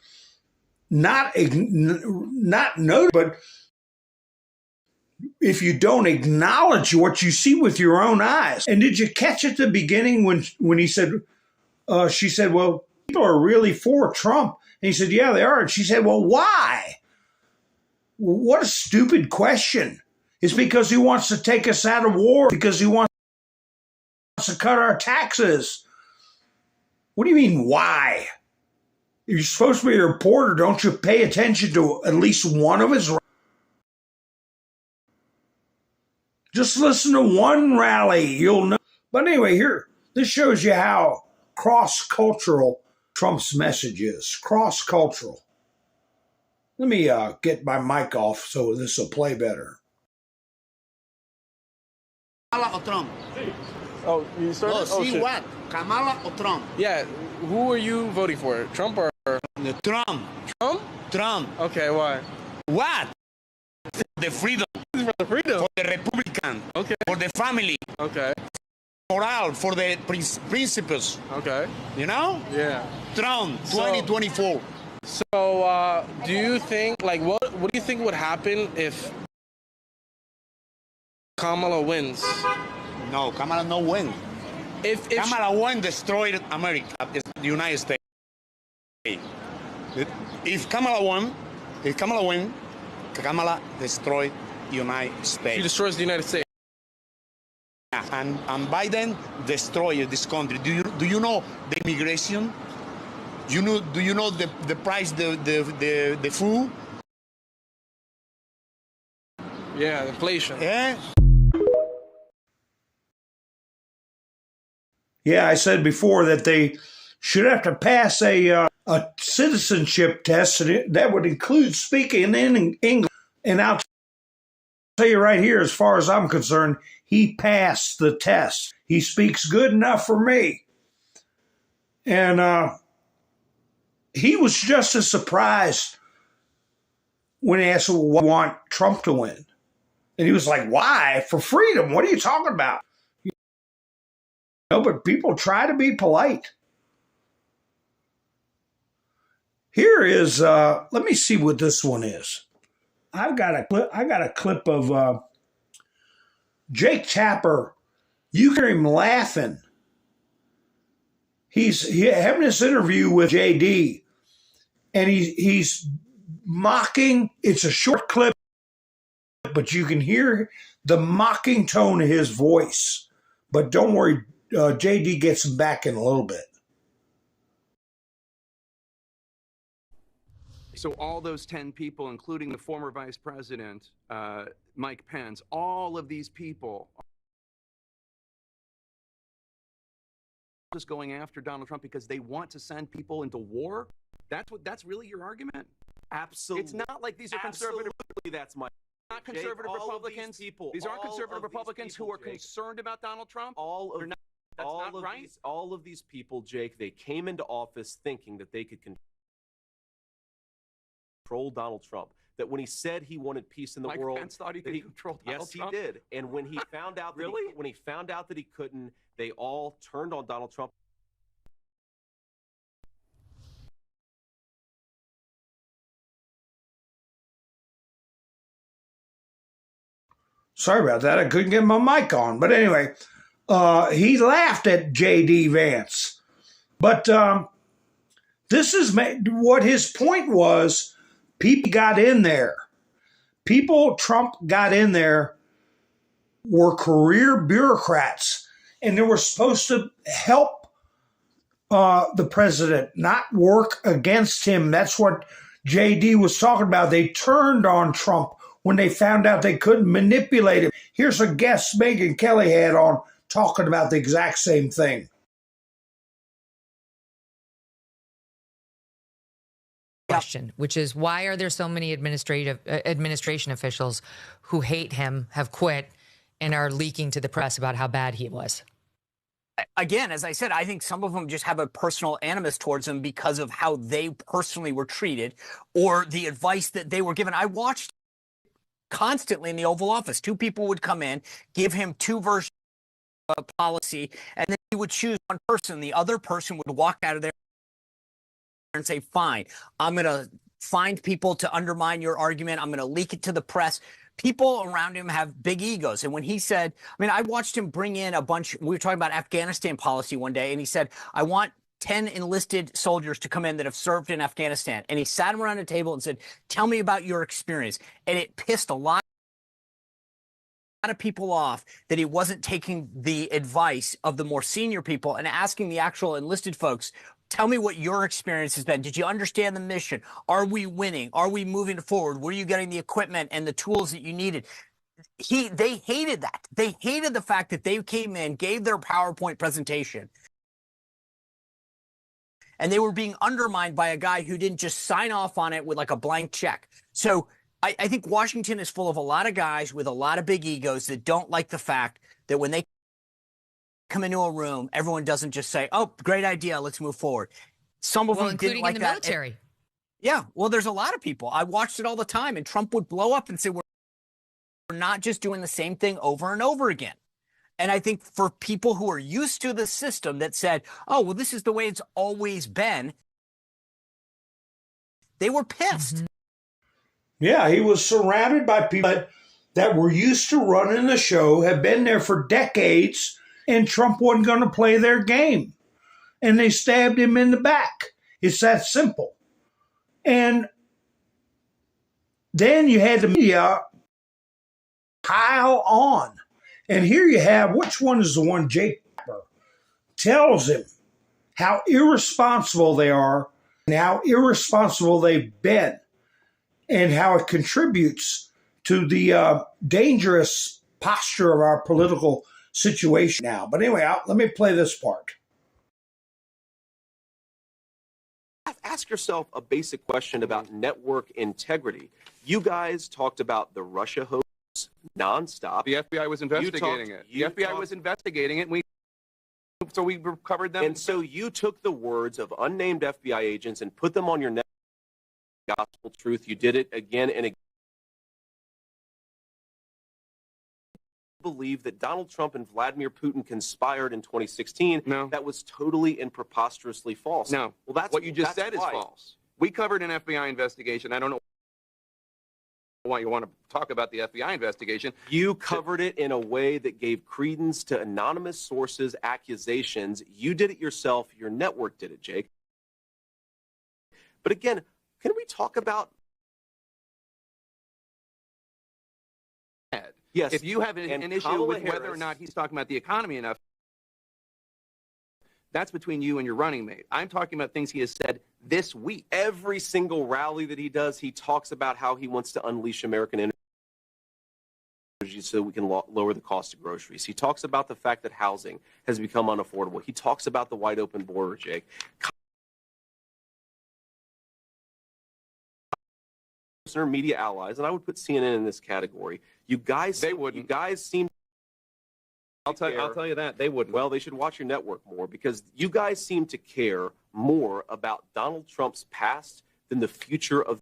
not noting, but if you don't acknowledge what you see with your own eyes. And did you catch at the beginning when he said, she said, well, people are really for Trump. And he said, yeah, they are. And she said, well, why? What a stupid question. It's because he wants to take us out of war, because he wants to cut our taxes. What do you mean, why? You're supposed to be a reporter. Don't you pay attention to at least one of his? Just listen to one rally. You'll know. But anyway, here, this shows you how cross-cultural Trump's message is. Cross-cultural. Let me get my mic off so this will play better. Kamala or Trump? Oh, you started? Oh, see what? Kamala or Trump? Yeah. Who are you voting for? Trump or? Trump. Trump? Trump. Okay, why? What? The freedom. For the freedom. For the Republican. Okay. For the family. Okay. Moral. For the principles. Okay. You know? Yeah. Trump, 2024. So, do you think, like, what do you think would happen if Kamala wins? No, Kamala no win. If Kamala won, destroyed America, the United States. If Kamala won, Kamala destroyed United States. she destroys the United States. And Biden destroyed this country. Do you know the immigration? Do you know the price the food? Yeah, inflation. Yeah. Yeah, I said before that they should have to pass a citizenship test that would include speaking in English. And I'll tell you right here, as far as I'm concerned, he passed the test. He speaks good enough for me. And he was just as surprised when he asked, why want Trump to win? And he was like, why? For freedom. What are you talking about? But people try to be polite. Here is, let me see what this one is. I got a clip of Jake Tapper. You hear him laughing. He's having this interview with JD, and he's mocking. It's a short clip, but you can hear the mocking tone of his voice. But don't worry, JD gets him back in a little bit. So all those 10 people, including the former vice president, Mike Pence, all of these people are just going after Donald Trump because they want to send people into war? That's really your argument? Absolutely. It's not like these are conservative. Absolutely, that's my. Not conservative Jake, Republicans. These aren't conservative Republicans who are concerned about Donald Trump. All of these people, Jake, they came into office thinking that they could control Donald Trump. That when he said he wanted peace in the world, Mike Pence thought he could control Donald Trump. Yes, he did. And when he found out that when he found out that he couldn't, they all turned on Donald Trump. Sorry about that. I couldn't get my mic on. But anyway, he laughed at J.D. Vance. But this is what his point was. People got in there. Trump got in there, were career bureaucrats, and they were supposed to help the president, not work against him. That's what J.D. was talking about. They turned on Trump when they found out they couldn't manipulate him. Here's a guest Megyn Kelly had on talking about the exact same thing. Question, which is, why are there so many administration officials who hate him, have quit, and are leaking to the press about how bad he was? again, as I said, I think some of them just have a personal animus towards them because of how they personally were treated or the advice that they were given. I watched constantly in the Oval Office. Two people would come in, give him two versions of policy, and then he would choose one person. The other person would walk out of there and say, fine, I'm going to find people to undermine your argument. I'm going to leak it to the press. People around him have big egos. And when he said, I mean, I watched him bring in a bunch. We were talking about Afghanistan policy one day, and he said, I want 10 enlisted soldiers to come in that have served in Afghanistan. And he sat them around a table and said, tell me about your experience. And it pissed a lot of people off that he wasn't taking the advice of the more senior people and asking the actual enlisted folks, tell me what your experience has been. Did you understand the mission? Are we winning? Are we moving forward? Were you getting the equipment and the tools that you needed? They hated that. They hated the fact that they came in, gave their PowerPoint presentation, and they were being undermined by a guy who didn't just sign off on it with like a blank check. So I think Washington is full of a lot of guys with a lot of big egos that don't like the fact that when they come into a room, everyone doesn't just say, oh, great idea, let's move forward. Some of them didn't like that. Including in the military. Yeah, well, there's a lot of people. I watched it all the time, and Trump would blow up and say, we're not just doing the same thing over and over again. And I think for people who are used to the system that said, oh, well, this is the way it's always been, they were pissed. Mm-hmm. Yeah, he was surrounded by people that were used to running the show, have been there for decades, and Trump wasn't going to play their game. And they stabbed him in the back. It's that simple. And then you had the media pile on. And here you have, which one is the one Jake tells him how irresponsible they are and how irresponsible they've been and how it contributes to the dangerous posture of our political situation now. But anyway, let me play this part. Ask yourself a basic question about network integrity. You guys talked about the Russia hoax nonstop. The FBI was investigating it. The FBI was investigating it. So we recovered them. And so you took the words of unnamed FBI agents and put them on your gospel truth. You did it again and again. Believe that Donald Trump and Vladimir Putin conspired in 2016. No. That was totally and preposterously false. No. Well, that's what you just said is false. We covered an FBI investigation. I don't know why you want to talk about the FBI investigation. You covered it in a way that gave credence to anonymous sources' accusations. You did it yourself. Your network did it, Jake. But again, can we talk about... Yes. If you have an issue with whether or not he's talking about the economy enough, that's between you and your running mate. I'm talking about things he has said this week. Every single rally that he does, he talks about how he wants to unleash American energy so we can lower the cost of groceries. He talks about the fact that housing has become unaffordable. He talks about the wide open border, Jake. Media allies, and I would put CNN in this category. You guys, they wouldn't. You guys seem. I'll tell you that they wouldn't. Well, they should watch your network more because you guys seem to care more about Donald Trump's past than the future of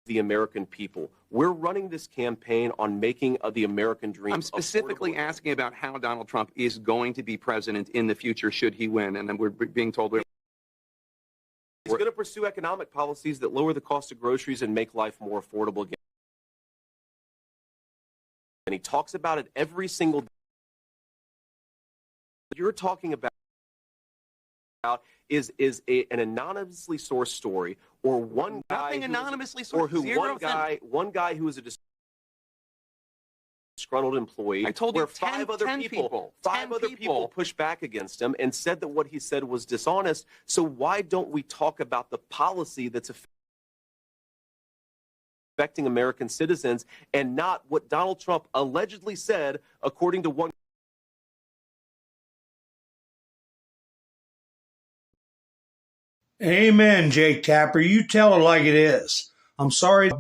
the American people. We're running this campaign on making the American dream. I'm specifically asking about how Donald Trump is going to be president in the future should he win, and then we're being told he's going to pursue economic policies that lower the cost of groceries and make life more affordable again. And he talks about it every single day. What you're talking about is an anonymously sourced story, or one guy anonymously sourced, or who one guy who is a disgruntled employee. I told where you 10 other people pushed back against him and said that what he said was dishonest. So why don't we talk about the policy that's affecting American citizens and not what Donald Trump allegedly said, according to one. Amen, Jake Tapper. You tell it like it is. I'm sorry.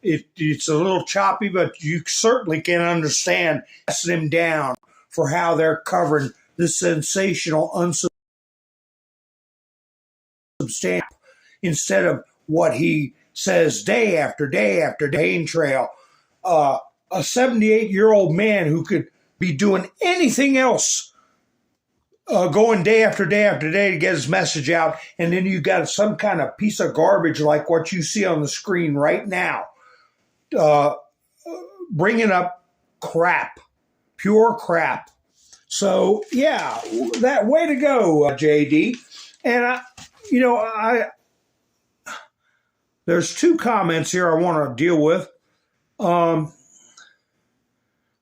It's a little choppy, but you certainly can understand them down for how they're covering the sensational, unsubstantial, instead of what he says day after day after day trail. A 78-year-old man who could be doing anything else, going day after day after day to get his message out, and then you got some kind of piece of garbage like what you see on the screen right now, bringing up crap, pure crap. So yeah, that way to go, JD. And there's two comments here I want to deal with.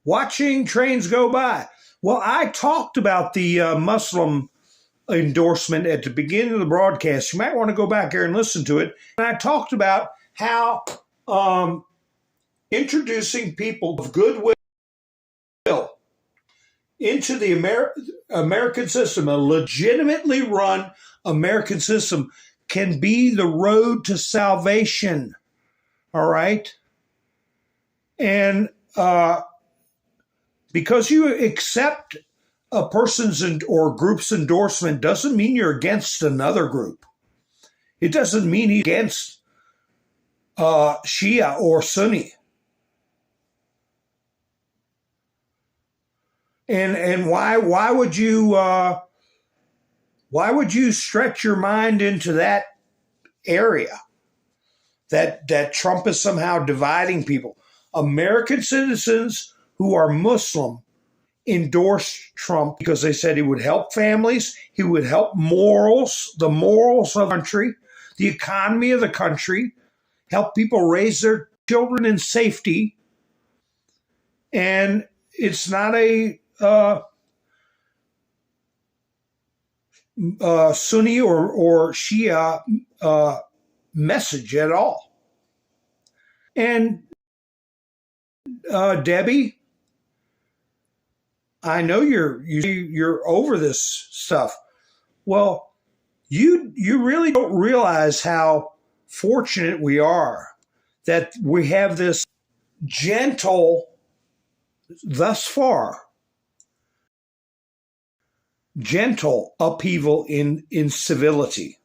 Watching trains go by. Well, I talked about the Muslim endorsement at the beginning of the broadcast. You might want to go back there and listen to it. And I talked about how introducing people of goodwill into the American system, a legitimately run American system, can be the road to salvation. All right? And because you accept a person's or group's endorsement doesn't mean you're against another group. It doesn't mean he's against Shia or Sunni. And why would you stretch your mind into that area that Trump is somehow dividing people? American citizens who are Muslim endorsed Trump because they said he would help families, he would help the morals of the country, the economy of the country, help people raise their children in safety. And it's not a Sunni or Shia message at all. And Debbie, I know you're over this stuff. Well, you really don't realize how fortunate we are that we have this thus far, gentle upheaval in civility.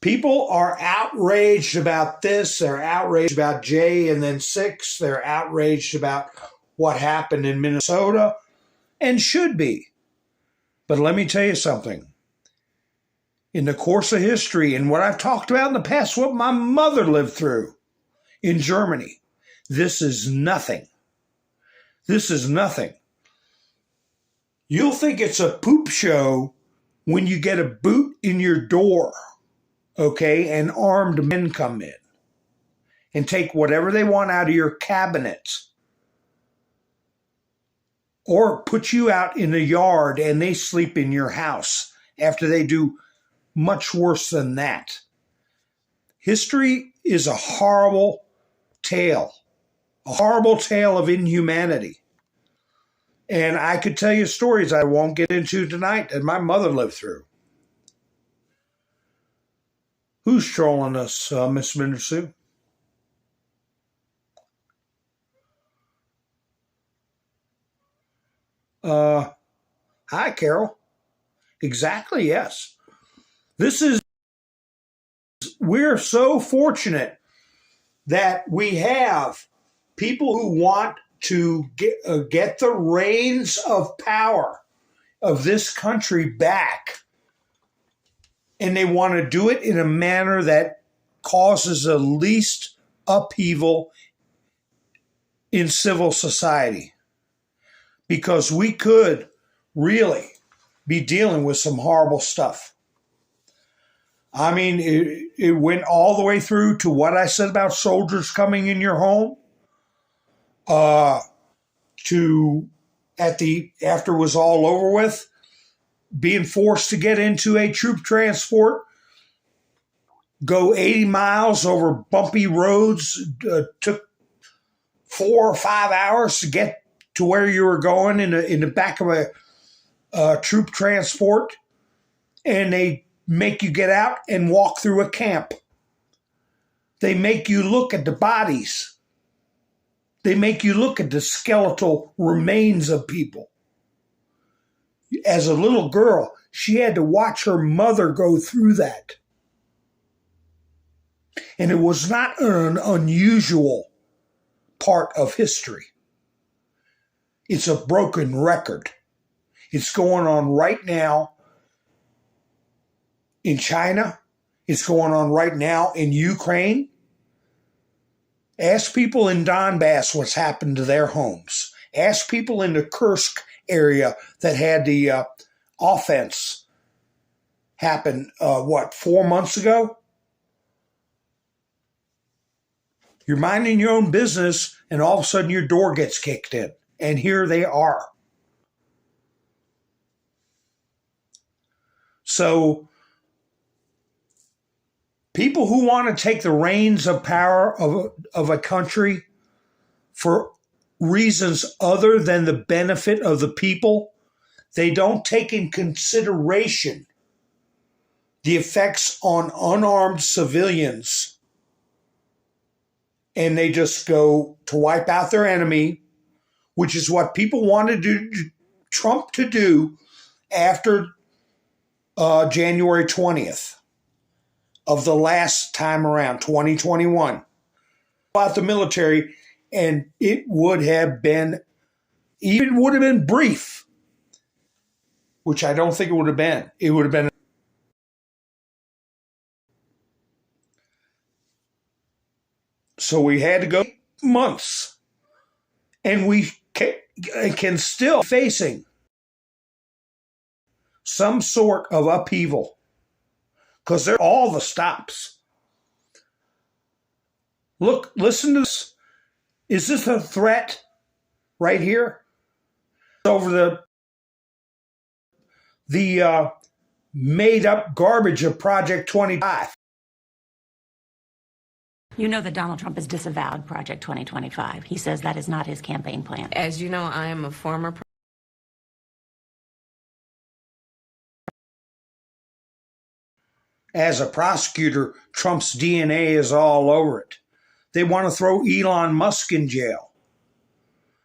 People are outraged about this. They're outraged about Jay and then 6. They're outraged about what happened in Minnesota, and should be. But let me tell you something. In the course of history, and what I've talked about in the past, what my mother lived through in Germany, this is nothing. This is nothing. You'll think it's a poop show when you get a boot in your door, okay, and armed men come in and take whatever they want out of your cabinets, or put you out in the yard and they sleep in your house after they do much worse than that. History is a horrible tale of inhumanity. And I could tell you stories I won't get into tonight that my mother lived through. Who's trolling us, Miss Mindersu? Hi, Carol. Exactly, yes. We're so fortunate that we have people who want to get the reins of power of this country back. And they want to do it in a manner that causes the least upheaval in civil society. Because we could really be dealing with some horrible stuff. I mean, it went all the way through to what I said about soldiers coming in your home, to after it was all over with, being forced to get into a troop transport, go 80 miles over bumpy roads, took 4 or 5 hours to get to where you were going in the back of a troop transport, and they make you get out and walk through a camp. They make you look at the bodies. They make you look at the skeletal remains of people. as a little girl, she had to watch her mother go through that. And it was not an unusual part of history. It's a broken record. It's going on right now in China. It's going on right now in Ukraine. Ask people in Donbass what's happened to their homes. Ask people in the Kursk area that had the offense happen, 4 months ago? You're minding your own business, and all of a sudden your door gets kicked in. And here they are. So people who want to take the reins of power of a country for reasons other than the benefit of the people, they don't take in consideration the effects on unarmed civilians. And they just go to wipe out their enemy, which is what people wanted Trump to do after January 20th of the last time around, 2021. About the military, and it would have been brief, which I don't think it would have been. It would have been. So we had to go months, and we can still facing some sort of upheaval because they're all the stops. Look, listen to this. Is this a threat right here? Over the made up garbage of Project 25. You know that Donald Trump has disavowed Project 2025. He says that is not his campaign plan. As you know, I am a former As a prosecutor, Trump's DNA is all over it. They want to throw Elon Musk in jail.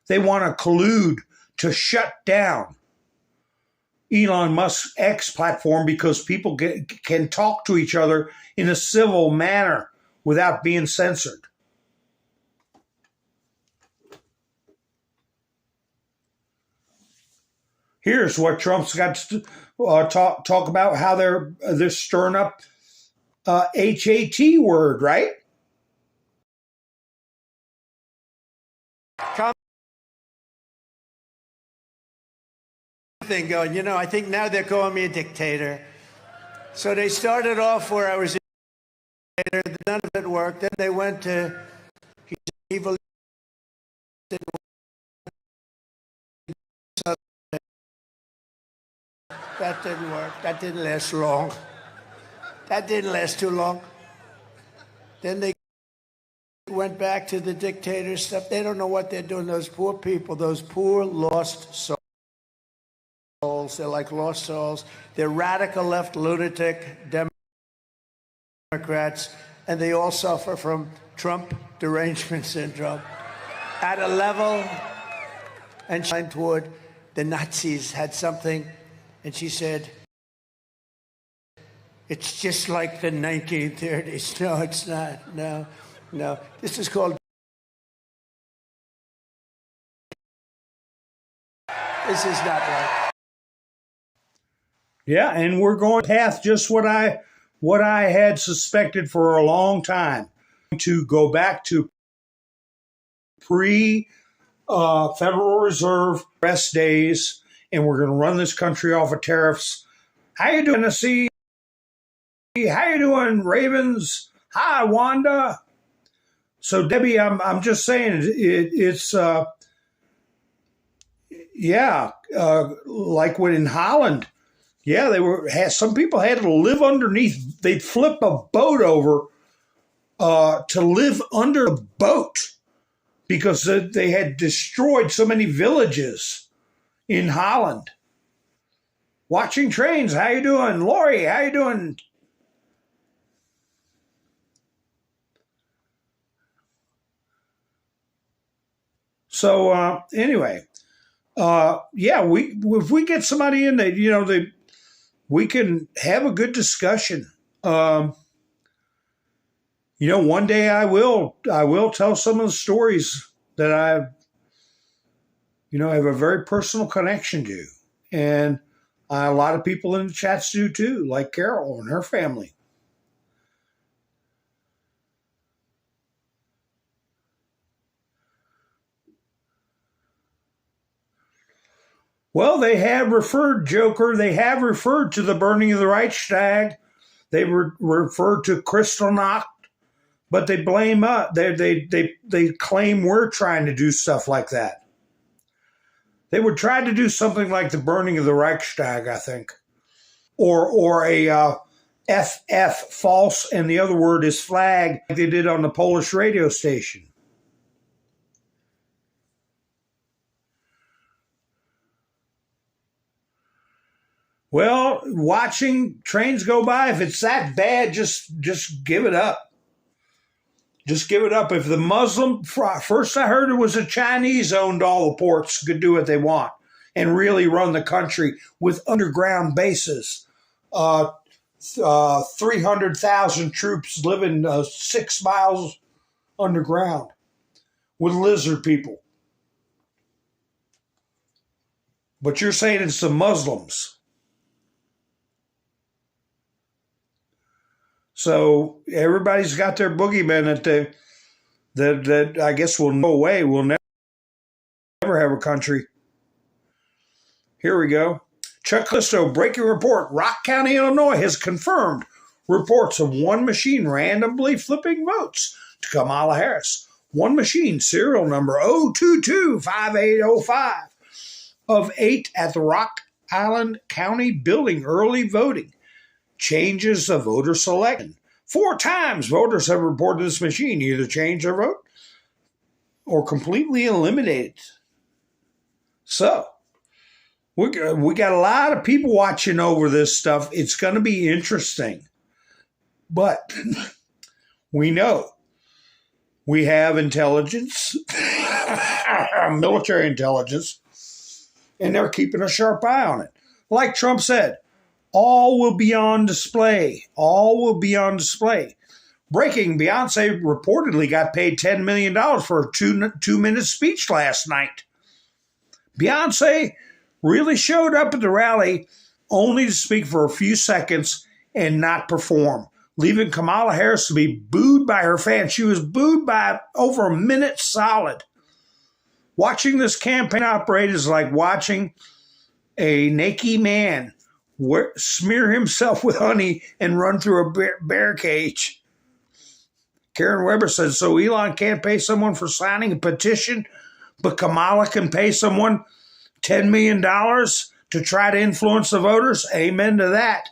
They want to collude to shut down Elon Musk's X platform because people can talk to each other in a civil manner without being censored. Here's what Trump's got to talk about, how they're stirring up HAT word, right? Thing going, I think now they're calling me a dictator. So they started off where I was a dictator, none of it worked. Then they went to he's evil. That didn't work. That didn't last long. That didn't last too long. Then they went back to the dictator stuff. They don't know what they're doing. Those poor people, those poor lost souls. They're like lost souls. They're radical left lunatic Democrats, and they all suffer from Trump derangement syndrome at a level. And she went toward the Nazis had something, and she said, "It's just like the 1930s." No, it's not. No. This is called. This is not right. Yeah, and we're going past just what I had suspected for a long time. To go back to pre-Federal Reserve rest days, and we're going to run this country off of tariffs. How you doing, Tennessee? How you doing, Ravens? Hi, Wanda. So, Debbie, I'm just saying it's like when in Holland. Yeah, some people had to live underneath. They'd flip a boat over to live under the boat because they had destroyed so many villages in Holland. Watching trains. How you doing? Lori, how you doing? So anyway, Yeah, if we get somebody in that, we can have a good discussion. One day I will tell some of the stories that I have a very personal connection to, and a lot of people in the chats do too, like Carol and her family. Well, they have referred, Joker, they have referred to the burning of the Reichstag. They referred to Kristallnacht, but they blame us. They claim we're trying to do stuff like that. They would try to do something like the burning of the Reichstag, I think, or a FF, false, and the other word is flag, like they did on the Polish radio station. Well, watching trains go by, if it's that bad, just give it up. Just give it up. If the Muslim, first I heard it was the Chinese owned all the ports, could do what they want and really run the country with underground bases. 300,000 troops living 6 miles underground with lizard people. But you're saying it's the Muslims. So everybody's got their boogeyman that I guess will go away. We'll never have a country. Here we go. Chuck Listo, breaking report. Rock County, Illinois has confirmed reports of one machine randomly flipping votes to Kamala Harris. One machine, serial number 0225805 of 8 at the Rock Island County Building, early voting. Changes the voter selection. 4 times voters have reported this machine either change their vote or completely eliminate it. So, we got a lot of people watching over this stuff. It's going to be interesting. But we know we have intelligence, military intelligence, and they're keeping a sharp eye on it. Like Trump said, all will be on display. All will be on display. Breaking, Beyonce reportedly got paid $10 million for a two-minute speech last night. Beyonce really showed up at the rally only to speak for a few seconds and not perform, leaving Kamala Harris to be booed by her fans. She was booed by over a minute solid. Watching this campaign operate is like watching a naked man smear himself with honey and run through a bear cage. Karen Weber says, so Elon can't pay someone for signing a petition, but Kamala can pay someone $10 million to try to influence the voters? Amen to that.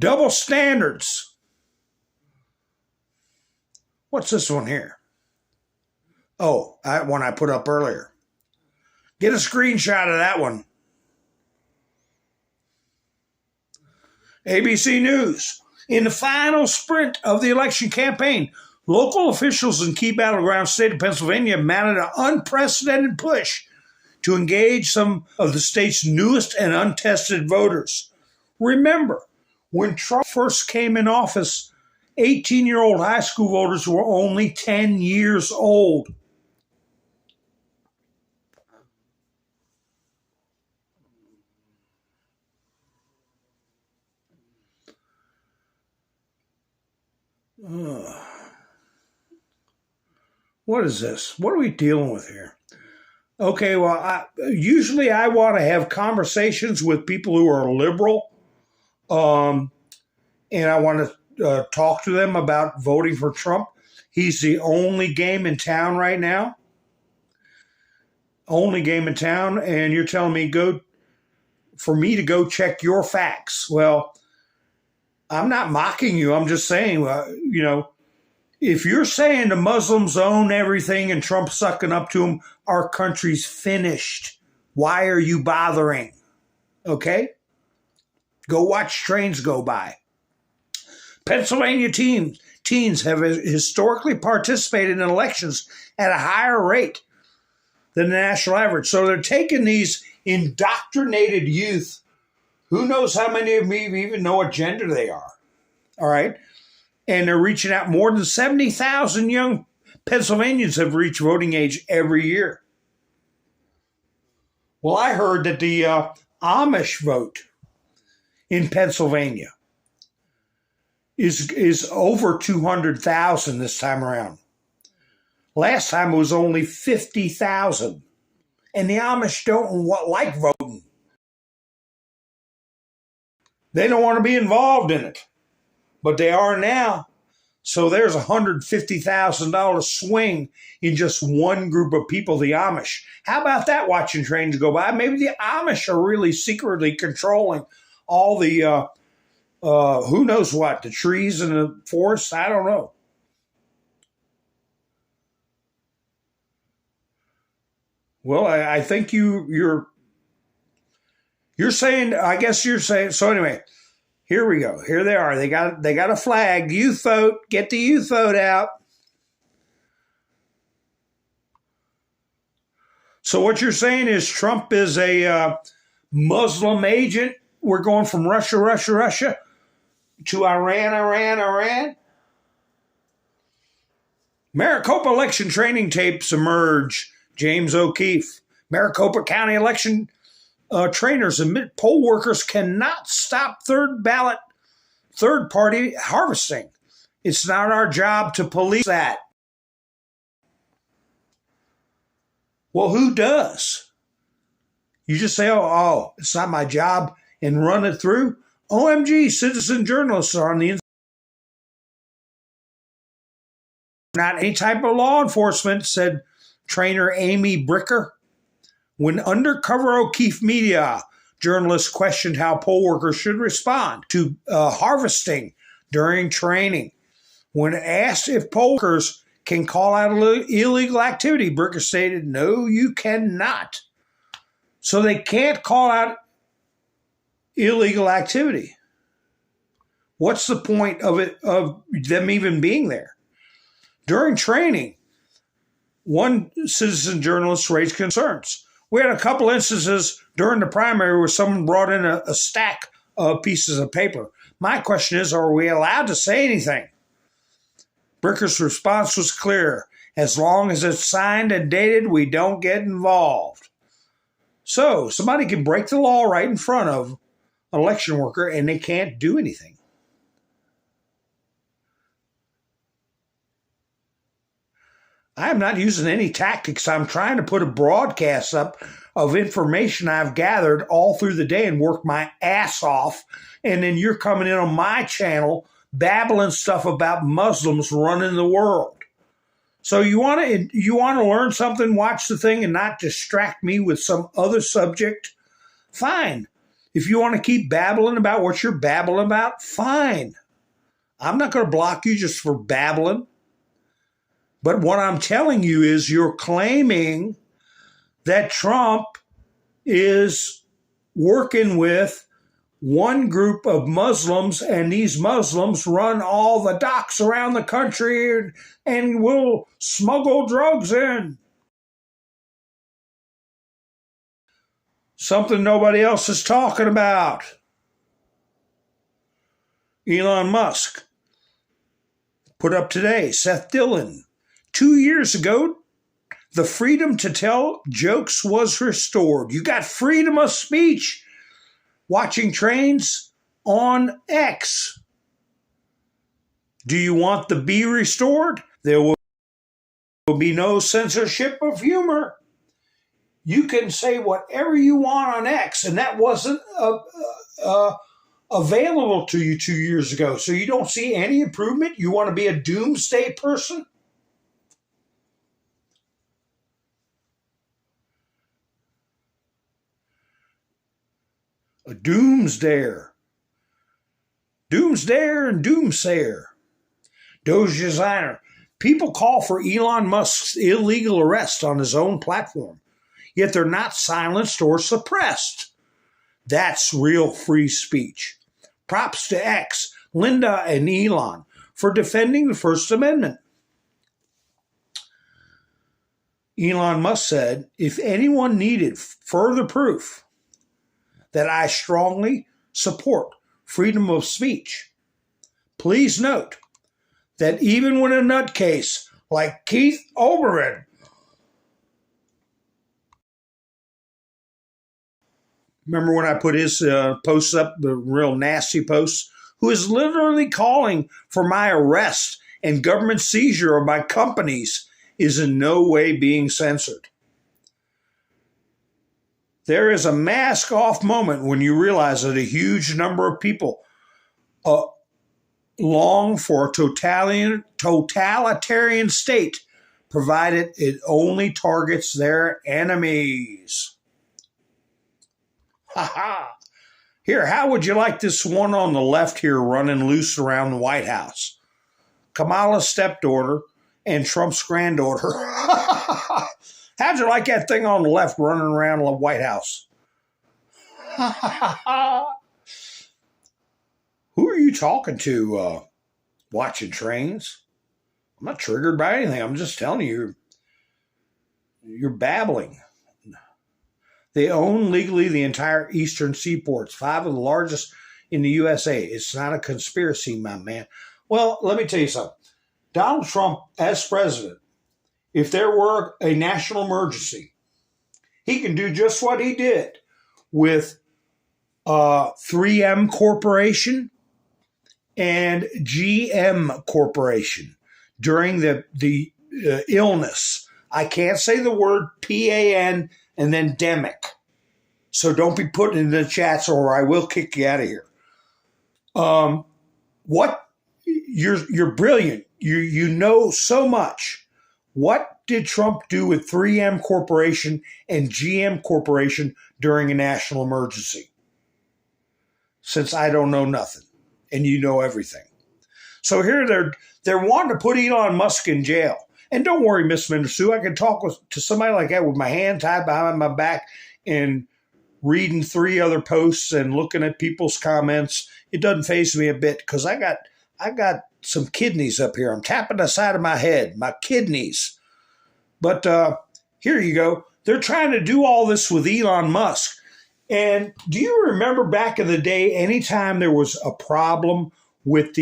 Double standards. What's this one here? Oh, that one I put up earlier. Get a screenshot of that one. ABC News. In the final sprint of the election campaign, local officials in key battleground state of Pennsylvania mounted an unprecedented push to engage some of the state's newest and untested voters. Remember, when Trump first came in office, 18-year-old high school voters were only 10 years old. What is this? What are we dealing with here? Okay, well, usually I want to have conversations with people who are liberal, and I want to talk to them about voting for Trump. He's the only game in town right now. Only game in town, and you're telling me for me to go check your facts. Well, I'm not mocking you. I'm just saying, if you're saying the Muslims own everything and Trump's sucking up to them, our country's finished. Why are you bothering? Okay? Go watch trains go by. Pennsylvania teens have historically participated in elections at a higher rate than the national average. So they're taking these indoctrinated youth, who knows how many of them even know what gender they are, all right? And they're reaching out. More than 70,000 young Pennsylvanians have reached voting age every year. Well, I heard that the Amish vote in Pennsylvania is over 200,000 this time around. Last time it was only 50,000. And the Amish don't like voting. They don't want to be involved in it. But they are now. So there's a $150,000 swing in just one group of people, the Amish. How about that, watching trains go by? Maybe the Amish are really secretly controlling all the, who knows what, the trees and the forests? I don't know. Well, I think you're saying, I guess you're saying, so anyway, here we go. Here they are. They got a flag. Youth vote. Get the youth vote out. So what you're saying is Trump is a Muslim agent. We're going from Russia to Iran. Maricopa election training tapes emerge. James O'Keefe. Maricopa County election trainers admit poll workers cannot stop third-party harvesting. It's not our job to police that. Well, who does? You just say, oh, it's not my job, and run it through? OMG, citizen journalists are on the inside. Not any type of law enforcement, said trainer Amy Bricker. When undercover O'Keefe media journalists questioned how poll workers should respond to harvesting during training. When asked if poll workers can call out illegal activity, Bricker stated, no, you cannot. So they can't call out illegal activity. What's the point of them even being there? During training, one citizen journalist raised concerns. We had a couple instances during the primary where someone brought in a stack of pieces of paper. My question is, are we allowed to say anything? Bricker's response was clear. As long as it's signed and dated, we don't get involved. So somebody can break the law right in front of an election worker and they can't do anything. I am not using any tactics. I'm trying to put a broadcast up of information I've gathered all through the day and work my ass off. And then you're coming in on my channel babbling stuff about Muslims running the world. So you want to learn something, watch the thing and not distract me with some other subject? Fine. If you want to keep babbling about what you're babbling about, fine. I'm not going to block you just for babbling. But what I'm telling you is you're claiming that Trump is working with one group of Muslims and these Muslims run all the docks around the country and will smuggle drugs in. Something nobody else is talking about. Elon Musk put up today, Seth Dillon. 2 years ago, the freedom to tell jokes was restored. You got freedom of speech watching trains on X. Do you want the be restored? There will be no censorship of humor. You can say whatever you want on X, and that wasn't available to you 2 years ago. So you don't see any improvement? You want to be a doomsday person? A doomsdayer. Doomsdayer and doomsayer. Doge designer. People call for Elon Musk's illegal arrest on his own platform, yet they're not silenced or suppressed. That's real free speech. Props to X, Linda, and Elon for defending the First Amendment. Elon Musk said, if anyone needed further proof that I strongly support freedom of speech, please note that even when a nutcase like Keith Olbermann, remember when I put his posts up, the real nasty posts, who is literally calling for my arrest and government seizure of my companies, is in no way being censored. There is a mask off moment when you realize that a huge number of people long for a totalitarian state, provided it only targets their enemies. Ha ha! Here, how would you like this one on the left here running loose around the White House? Kamala's stepdaughter and Trump's granddaughter. How'd you like that thing on the left running around the White House? Who are you talking to watching trains? I'm not triggered by anything. I'm just telling you, you're babbling. They own legally the entire eastern seaports, 5 of the largest in the USA. It's not a conspiracy, my man. Well, let me tell you something. Donald Trump, as president, if there were a national emergency, he can do just what he did with 3M Corporation and GM Corporation during the illness. I can't say the word PAN and then demic. So don't be putting it in the chats or I will kick you out of here. You're brilliant. You know so much. What did Trump do with 3M Corporation and GM Corporation during a national emergency? Since I don't know nothing and you know everything. So here they're wanting to put Elon Musk in jail. And don't worry, Miss Sue, I can talk to somebody like that with my hand tied behind my back and reading 3 other posts and looking at people's comments. It doesn't faze me a bit because I got some kidneys up here. I'm tapping the side of my head, my kidneys. But here you go. They're trying to do all this with Elon Musk. And do you remember back in the day, anytime there was a problem with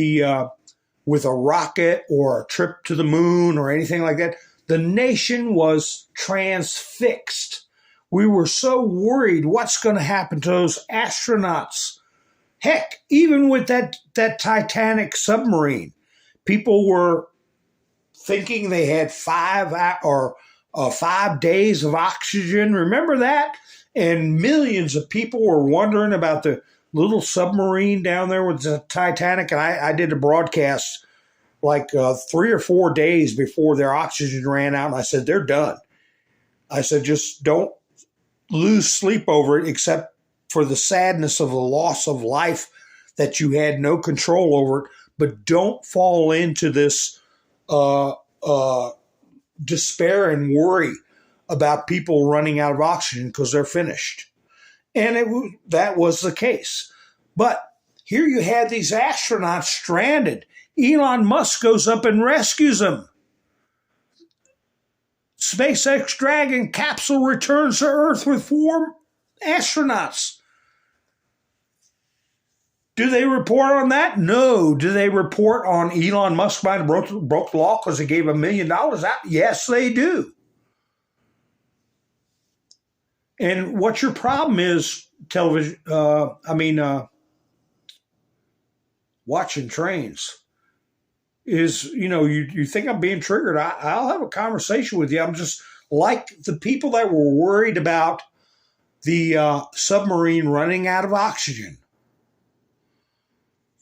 with a rocket or a trip to the moon or anything like that, the nation was transfixed. We were so worried what's going to happen to those astronauts. Heck, even with that Titanic submarine, people were thinking they had 5 days of oxygen. Remember that? And millions of people were wondering about the little submarine down there with the Titanic. And I did a broadcast like 3 or 4 days before their oxygen ran out. And I said, they're done. I said, just don't lose sleep over it, except for the sadness of the loss of life that you had no control over it. But don't fall into this despair and worry about people running out of oxygen because they're finished. And that was the case. But here you had these astronauts stranded. Elon Musk goes up and rescues them. SpaceX Dragon capsule returns to Earth with 4 astronauts. Do they report on that? No. Do they report on Elon Musk might have broke the law because he gave $1 million out? Yes, they do. And what your problem is, television, watching trains, is, you think I'm being triggered. I'll have a conversation with you. I'm just like the people that were worried about the submarine running out of oxygen.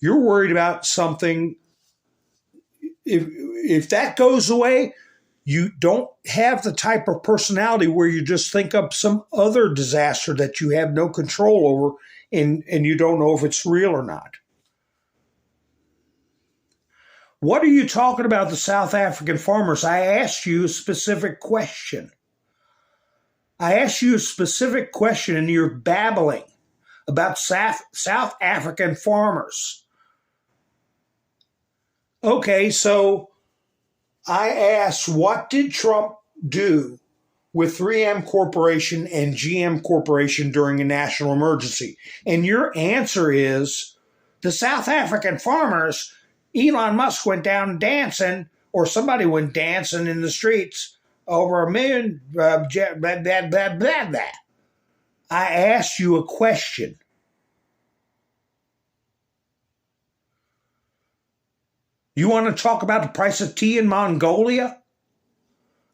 You're worried about something. If that goes away, you don't have the type of personality where you just think up some other disaster that you have no control over and you don't know if it's real or not. What are you talking about the South African farmers? I asked you a specific question. And you're babbling about South African farmers. Okay, so I asked, what did Trump do with 3M Corporation and GM Corporation during a national emergency? And your answer is the South African farmers, Elon Musk went down dancing, or somebody went dancing in the streets over a million, blah, blah, blah, blah, blah, blah. I asked you a question. You want to talk about the price of tea in Mongolia?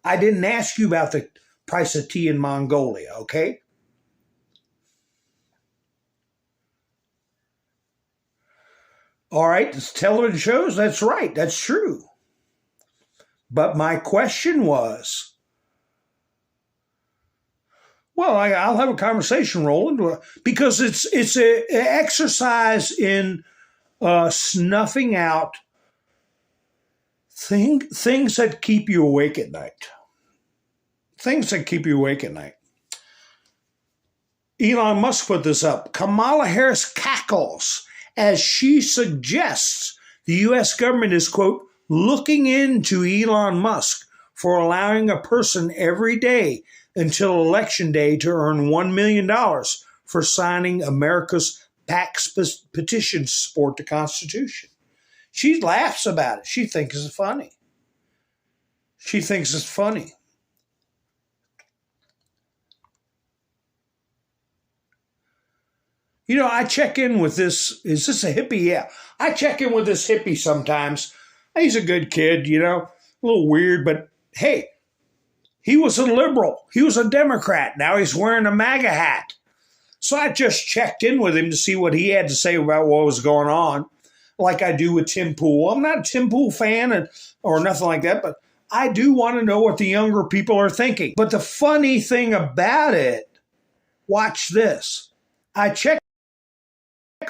I didn't ask you about the price of tea in Mongolia, okay? All right, it's television shows, that's right, that's true. But my question was, well, I'll have a conversation rolling because it's an exercise in snuffing out things that keep you awake at night. Things that keep you awake at night. Elon Musk put this up. Kamala Harris cackles as she suggests the U.S. government is, quote, looking into Elon Musk for allowing a person every day until Election Day to earn $1 million for signing America's PAC petition to support the Constitution. She laughs about it. She thinks it's funny. She thinks it's funny. You know, I check in with this. Is this a hippie? Yeah. I check in with this hippie sometimes. He's a good kid, you know, a little weird, but hey, he was a liberal. He was a Democrat. Now he's wearing a MAGA hat. So I just checked in with him to see what he had to say about what was going on, like I do with Tim Pool. I'm not a Tim Pool fan or nothing like that, but I do want to know what the younger people are thinking. But the funny thing about it, watch this. I checked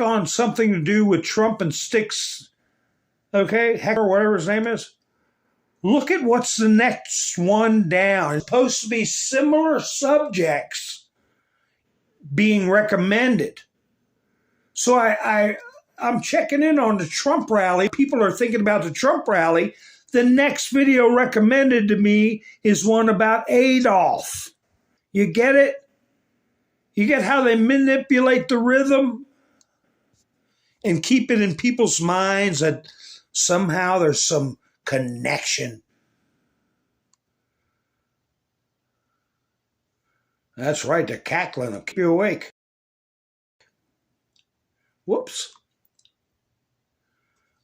on something to do with Trump and Sticks, okay, Hecker, whatever his name is. Look at what's the next one down. It's supposed to be similar subjects being recommended. So I'm checking in on the Trump rally. People are thinking about the Trump rally. The next video recommended to me is one about Adolf. You get it? You get how they manipulate the rhythm and keep it in people's minds that somehow there's some connection. That's right, the cackling will keep you awake. Whoops.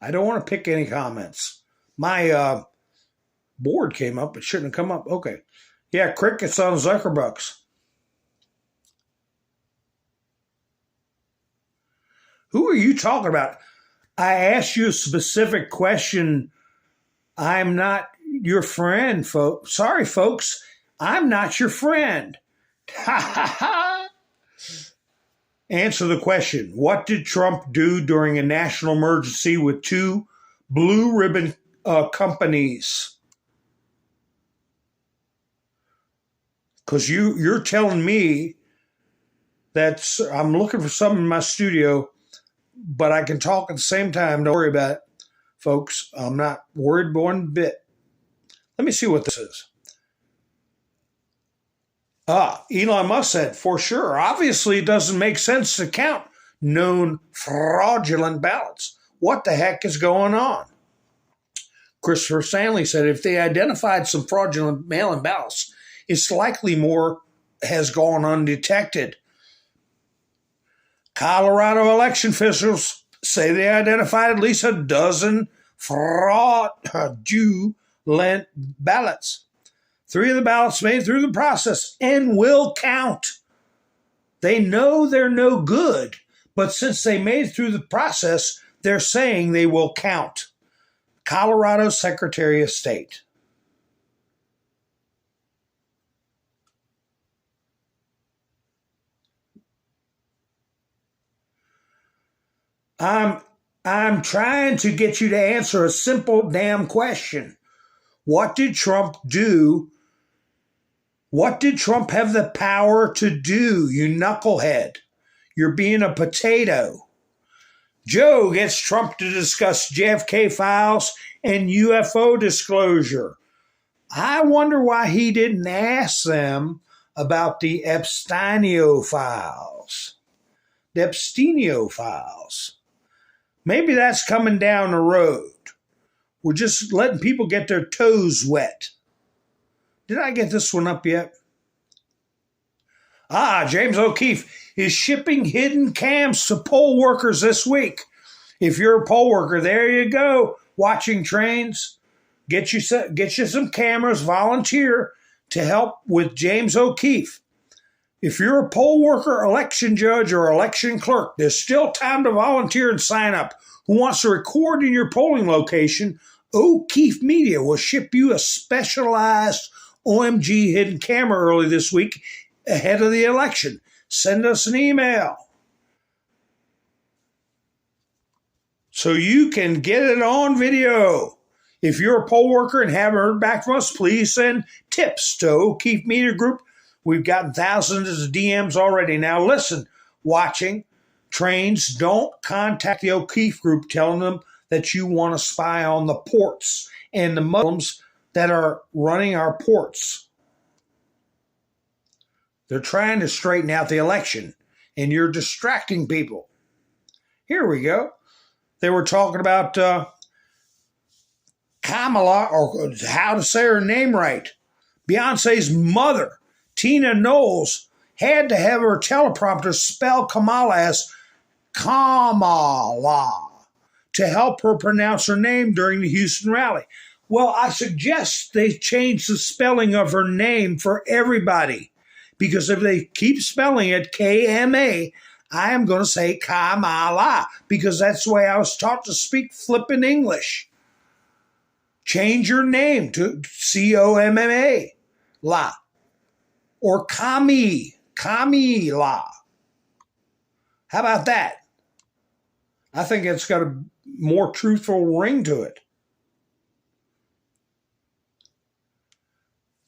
I don't want to pick any comments. My board came up. It shouldn't have come up. Okay. Yeah, crickets on Zuckerbucks. Who are you talking about? I asked you a specific question. I'm not your friend, folks. Sorry, folks. I'm not your friend. Ha ha ha. Answer the question. What did Trump do during a national emergency with two blue ribbon companies? Because you're telling me that I'm looking for something in my studio, but I can talk at the same time. Don't worry about it, folks. I'm not worried one bit. Let me see what this is. Elon Musk said, for sure, obviously it doesn't make sense to count known fraudulent ballots. What the heck is going on? Christopher Stanley said, if they identified some fraudulent mail-in ballots, it's likely more has gone undetected. Colorado election officials say they identified at least a dozen fraudulent ballots. 3 of the ballots made through the process and will count. They know they're no good, but since they made it through the process, they're saying they will count. Colorado Secretary of State. I'm trying to get you to answer a simple damn question. What did Trump do? What did Trump have the power to do, you knucklehead? You're being a potato. Joe gets Trump to discuss JFK files and UFO disclosure. I wonder why he didn't ask them about the Epsteinio files. The Epsteinio files. Maybe that's coming down the road. We're just letting people get their toes wet. Did I get this one up yet? James O'Keefe is shipping hidden cams to poll workers this week. If you're a poll worker, there you go, watching trains. Get you some cameras, volunteer to help with James O'Keefe. If you're a poll worker, election judge, or election clerk, there's still time to volunteer and sign up. Who wants to record in your polling location? O'Keefe Media will ship you a specialized OMG hidden camera early this week ahead of the election. Send us an email so you can get it on video. If you're a poll worker and haven't heard back from us, please send tips to O'Keefe Media Group. We've gotten thousands of DMs already. Now listen, watching trains, don't contact the O'Keefe Group telling them that you want to spy on the ports and the Muslims that are running our ports. They're trying to straighten out the election, and you're distracting people. Here we go. They were talking about Kamala, or how to say her name right. Beyonce's mother, Tina Knowles, had to have her teleprompter spell Kamala as Kamala to help her pronounce her name during the Houston rally. Well, I suggest they change the spelling of her name for everybody, because if they keep spelling it K-M-A, I am going to say Kamala, because that's the way I was taught to speak flippin' English. Change your name to C-O-M-M-A, La, or Kamila. How about that? I think it's got a more truthful ring to it.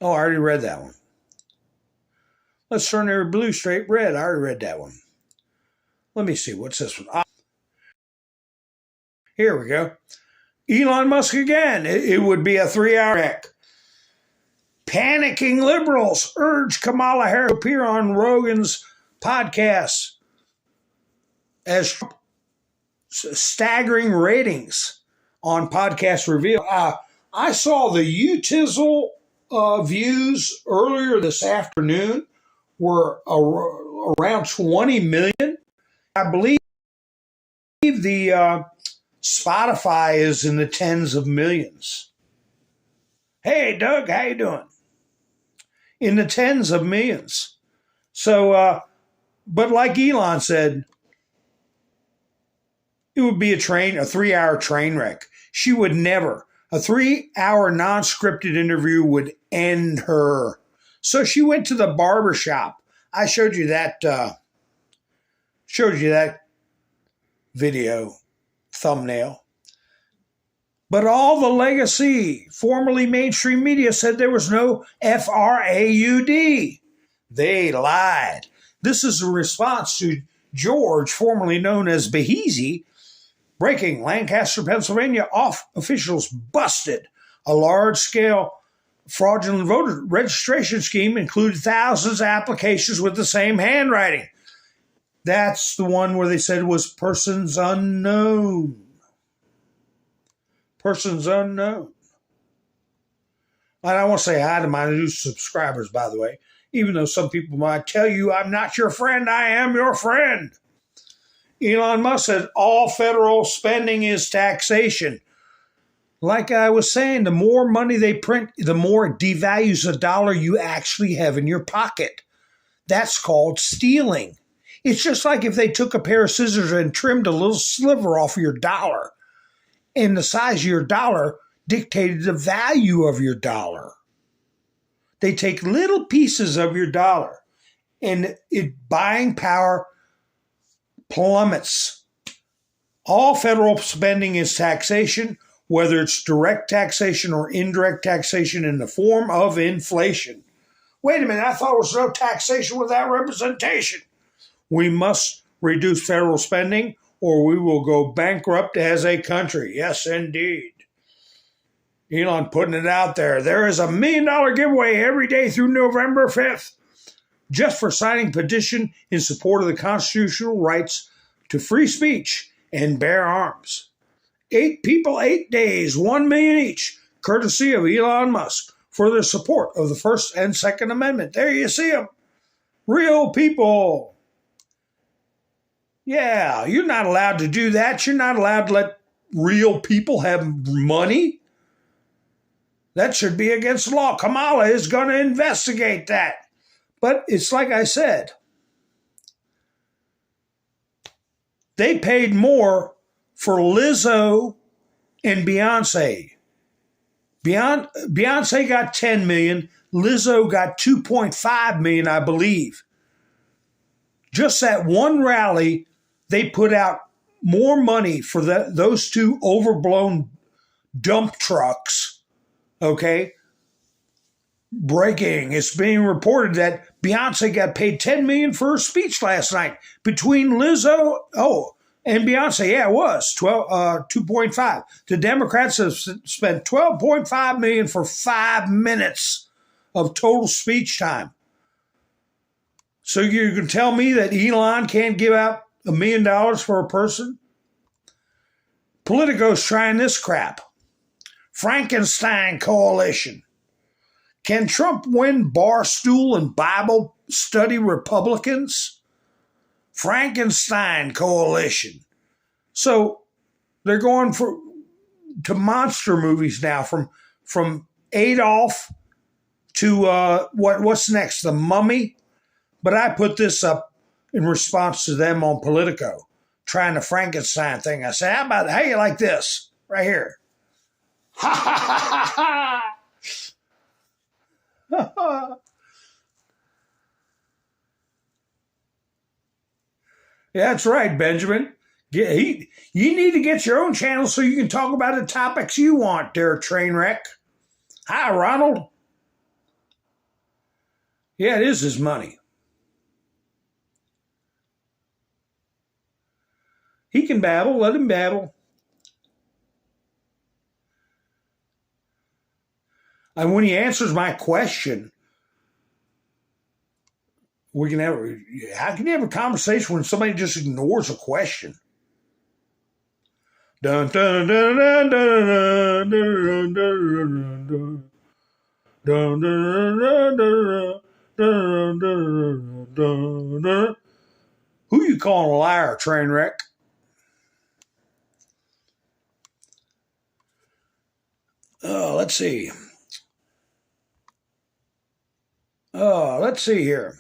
Oh, I already read that one. Let's turn every blue straight red. I already read that one. Let me see. What's this one? Here we go. Elon Musk again. It would be a 3-hour wreck. Panicking liberals urge Kamala Harris to appear on Rogan's podcast as staggering ratings on podcast reveal. I saw the Utizzle views earlier this afternoon were around 20 million. I believe the Spotify is in the tens of millions. Hey, Doug, how you doing? In the tens of millions. So, but like Elon said, it would be a 3-hour train wreck. She would never. A 3-hour non-scripted interview would end her. So she went to the barber shop. I showed you that video thumbnail. But all the legacy, formerly mainstream media, said there was no FRAUD. They lied. This is a response to George, formerly known as Behezy. Breaking: Lancaster, Pennsylvania, officials busted a large-scale fraudulent voter registration scheme, included thousands of applications with the same handwriting. That's the one where they said it was persons unknown. Persons unknown. And I want to say hi to my new subscribers, by the way, even though some people might tell you I'm not your friend, I am your friend. Elon Musk said all federal spending is taxation. Like I was saying, the more money they print, the more it devalues the dollar you actually have in your pocket. That's called stealing. It's just like if they took a pair of scissors and trimmed a little sliver off of your dollar, and the size of your dollar dictated the value of your dollar. They take little pieces of your dollar, and buying power plummets. All federal spending is taxation, whether it's direct taxation or indirect taxation in the form of inflation. Wait a minute, I thought there was no taxation without representation. We must reduce federal spending or we will go bankrupt as a country. Yes, indeed. Elon putting it out there. There is $1 million giveaway every day through November 5th just for signing petition in support of the constitutional rights to free speech and bear arms. 8 people, 8 days, 1 million each, courtesy of Elon Musk for their support of the First and Second Amendment. There you see them. Real people. Yeah, you're not allowed to do that. You're not allowed to let real people have money. That should be against the law. Kamala is going to investigate that. But it's like I said, they paid more for Lizzo and Beyonce. Beyonce got 10 million. Lizzo got 2.5 million, I believe. Just that one rally, they put out more money for those two overblown dump trucks. Okay? Breaking. It's being reported that Beyonce got paid $10 million for her speech last night. Between Lizzo, and Beyonce, yeah, it was 2.5. The Democrats have spent $12.5 million for 5 minutes of total speech time. So you can tell me that Elon can't give out $1 million for a person? Politico's trying this crap. Frankenstein coalition. Can Trump win Barstool and Bible study Republicans? Frankenstein coalition. So they're going to monster movies now, from Adolf to what's next, The Mummy. But I put this up in response to them on Politico, trying the Frankenstein thing. I said, how you like this right here? Ha ha ha ha ha. Yeah, that's right, Benjamin. You need to get your own channel so you can talk about the topics you want there, Trainwreck. Hi, Ronald. Yeah, it is his money. He can babble. Let him babble. And when he answers my question, we can have. How can you have a conversation when somebody just ignores a question? Dun dun dun dun dun dun dun dun dun dun dun dun. Who you calling a liar, Trainwreck? Let's see. Let's see here.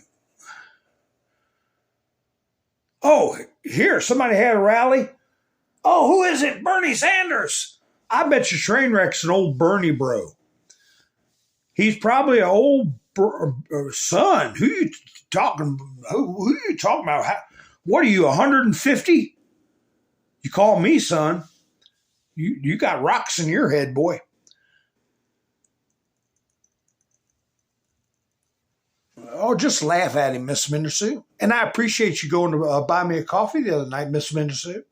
Oh, here, somebody had a rally. Oh, who is it? Bernie Sanders. I bet you Trainwreck's an old Bernie bro. He's probably an old son. Who you talking? Who you talking about? What are you, 150? You call me son? You got rocks in your head, boy. Oh, just laugh at him, Miss Mindersu. And I appreciate you going to buy me a coffee the other night, Miss Mindersu.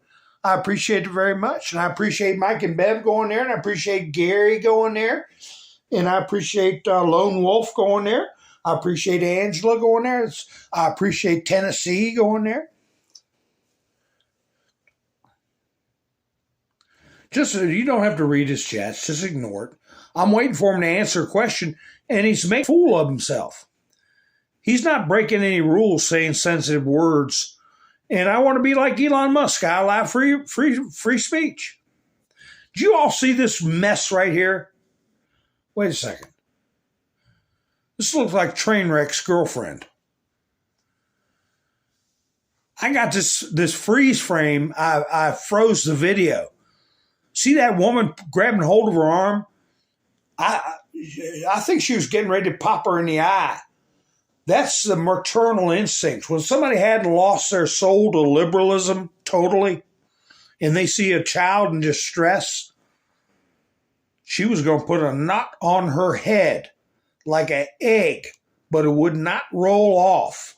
I appreciate it very much. And I appreciate Mike and Bev going there. And I appreciate Gary going there. And I appreciate Lone Wolf going there. I appreciate Angela going there. I appreciate Tennessee going there. Just you don't have to read his chats. Just ignore it. I'm waiting for him to answer a question. And he's making a fool of himself. He's not breaking any rules saying sensitive words. And I want to be like Elon Musk. I allow free speech. Do you all see this mess right here? Wait a second. This looks like Trainwreck's girlfriend. I got this freeze frame. I froze the video. See that woman grabbing hold of her arm? I think she was getting ready to pop her in the eye. That's the maternal instinct. When somebody hadn't lost their soul to liberalism totally, and they see a child in distress, she was going to put a knot on her head like an egg, but it would not roll off.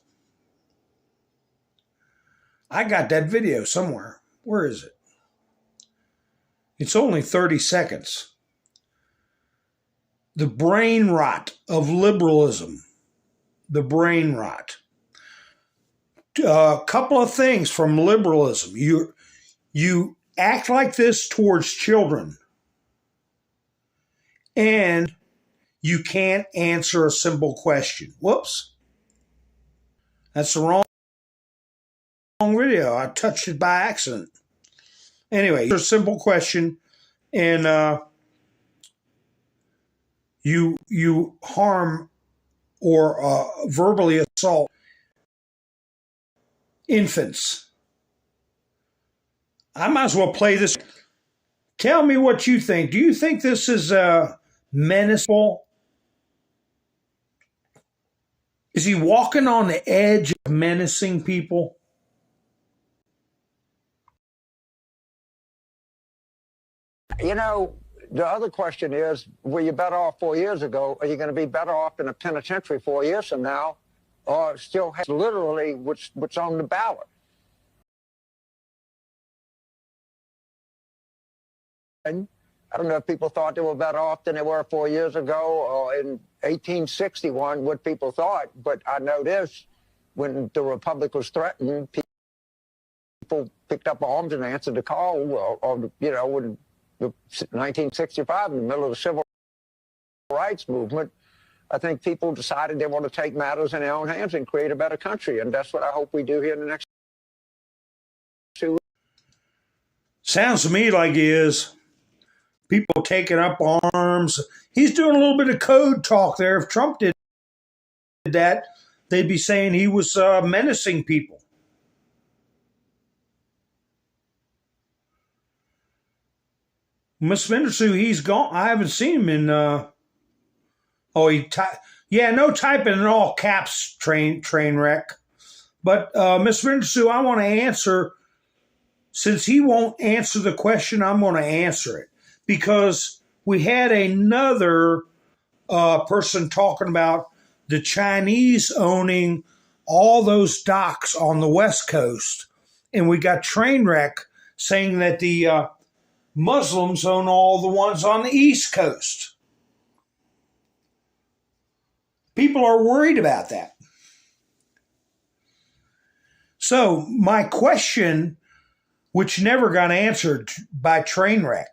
I got that video somewhere. Where is it? It's only 30 seconds. the brain rot of liberalism. The brain rot. A couple of things from liberalism. You act like this towards children, and you can't answer a simple question. Whoops. That's the wrong video. I touched it by accident. Anyway, it's a simple question, and you harm or verbally assault infants. I might as well play this. Tell me what you think. Do you think this is menaceful? Is he walking on the edge of menacing people? You know, the other question is, were you better off 4 years ago? Are you going to be better off in a penitentiary 4 years from now, or still have literally what's on the ballot? And I don't know if people thought they were better off than they were 4 years ago or in 1861, what people thought. But I know this, when the Republic was threatened, people picked up arms and answered the call, or you know, when 1965, in the middle of the civil rights movement, I think people decided they want to take matters in their own hands and create a better country. And that's what I hope we do here in the next 2 weeks. Sounds to me like he is. People taking up arms. He's doing a little bit of code talk there. If Trump did that, they'd be saying he was menacing people. Miss Mendersu, he's gone. I haven't seen him in. No typing in all caps. Train wreck. But Miss Mendersu, I want to answer. Since he won't answer the question, I'm going to answer it, because we had another person talking about the Chinese owning all those docks on the West Coast, and we got Trainwreck saying that the Muslims own all the ones on the East Coast. People are worried about that. So my question, which never got answered by Trainwreck,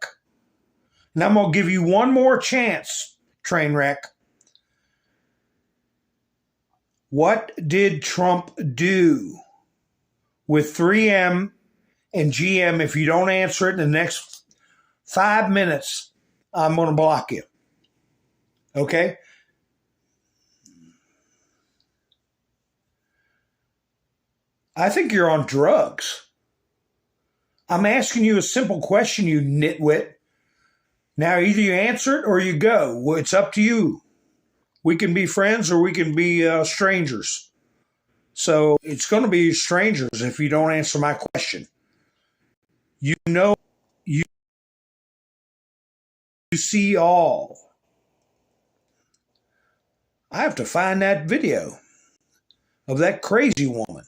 and I'm going to give you one more chance, Trainwreck. What did Trump do with 3M and GM? If you don't answer it in the next 5 minutes, I'm going to block you. Okay? I think you're on drugs. I'm asking you a simple question, you nitwit. Now, either you answer it or you go. Well, it's up to you. We can be friends or we can be strangers. So it's going to be strangers if you don't answer my question. You know, you see all. I have to find that video of that crazy woman.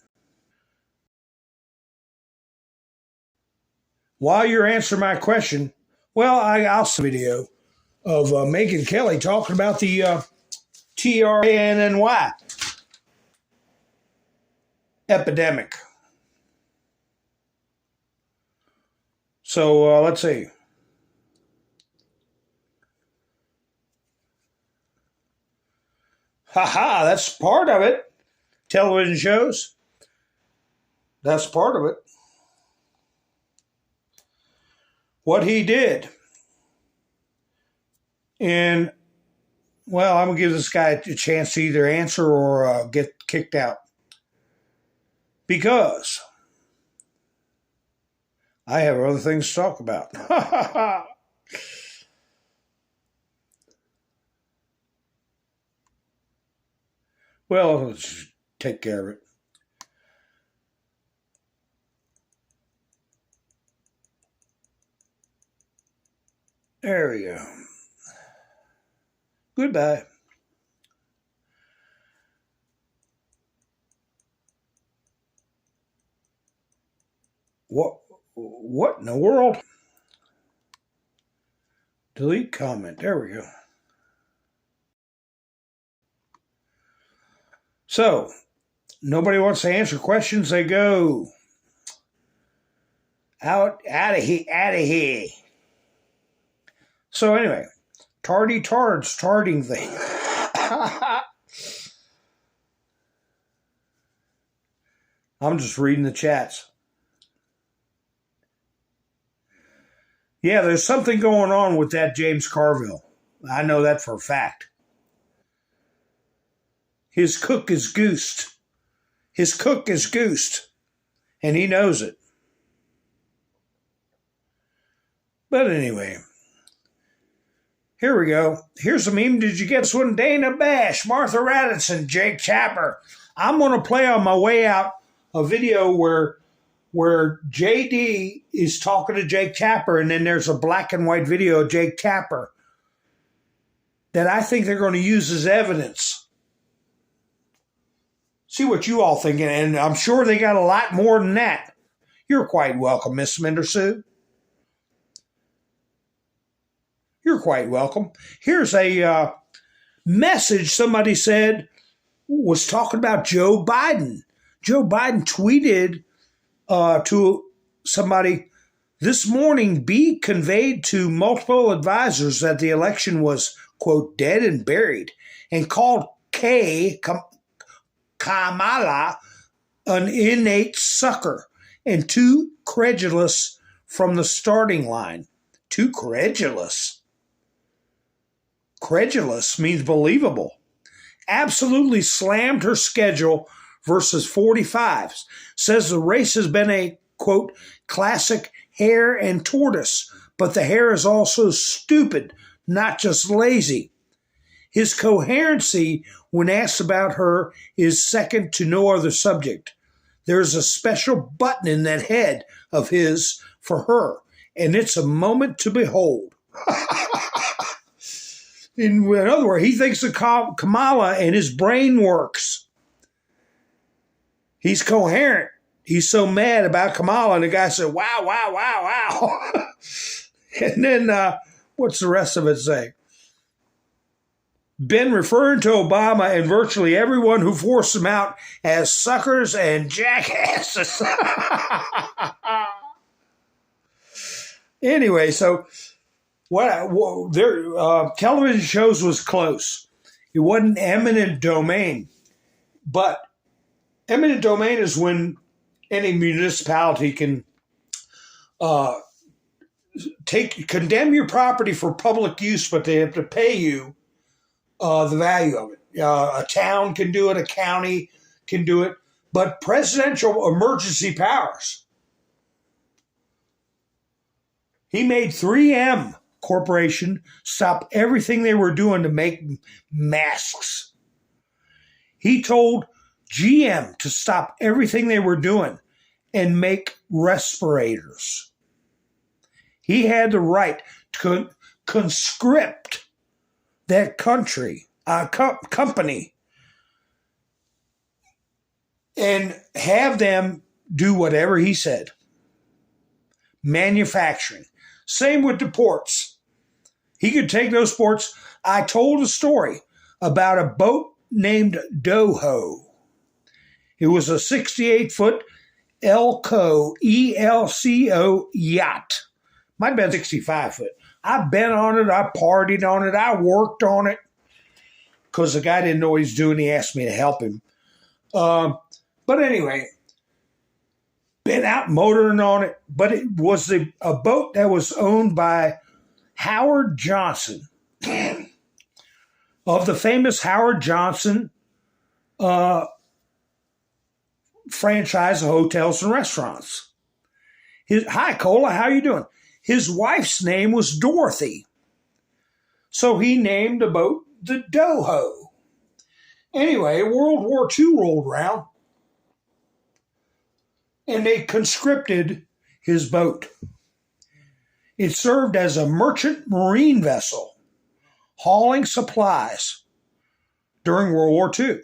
While you're answering my question, well, I'll see a video of Megyn Kelly talking about the TRANNY epidemic. So let's see. That's part of it. Television shows. That's part of it. What he did. And, well, I'm going to give this guy a chance to either answer or get kicked out. Because I have other things to talk about. Well, let's take care of it. There we go. Goodbye. What in the world? Delete comment. There we go. So, nobody wants to answer questions. They go out of here. So anyway, tarding thing. I'm just reading the chats. Yeah, there's something going on with that James Carville. I know that for a fact. His cook is goosed. And he knows it. But anyway, here we go. Here's a meme. Did you get this one? Dana Bash, Martha Radisson, Jake Tapper. I'm going to play on my way out a video where JD is talking to Jake Tapper, and then there's a black and white video of Jake Tapper that I think they're going to use as evidence. See what you all think, and I'm sure they got a lot more than that. You're quite welcome, Miss Mendersue. You're quite welcome. Here's a message somebody said was talking about Joe Biden. Joe Biden tweeted to somebody, this morning, B conveyed to multiple advisors that the election was, quote, dead and buried, and called Kamala an innate sucker and too credulous from the starting line. Too credulous. Credulous means believable. Absolutely slammed her schedule versus 45s. Says the race has been a, quote, classic hare and tortoise, but the hare is also stupid, not just lazy. His coherency when asked about her is second to no other subject. There's a special button in that head of his for her, and it's a moment to behold. In other words, he thinks of Kamala and his brain works. He's coherent. He's so mad about Kamala, and the guy said, wow, wow, wow, wow. And then what's the rest of it say? Been referring to Obama and virtually everyone who forced him out as suckers and jackasses. Anyway, so television shows was close. It wasn't eminent domain, but eminent domain is when any municipality can condemn your property for public use, but they have to pay you the value of it. A town can do it, a county can do it, but presidential emergency powers. He made 3M Corporation stop everything they were doing to make masks. He told GM to stop everything they were doing and make respirators. He had the right to conscript that company and have them do whatever he said. Manufacturing. Same with the ports. He could take those ports. I told a story about a boat named Doho. It was a 68-foot Elco, E-L-C-O yacht. Might have been 65 foot. I've been on it. I partied on it. I worked on it because the guy didn't know what he was doing. He asked me to help him. But anyway, been out motoring on it. But it was a boat that was owned by Howard Johnson of the famous Howard Johnson franchise of hotels and restaurants. Hi, Cola, how you doing? His wife's name was Dorothy. So he named the boat the Doho. Anyway, World War II rolled around, and they conscripted his boat. It served as a merchant marine vessel, hauling supplies during World War II.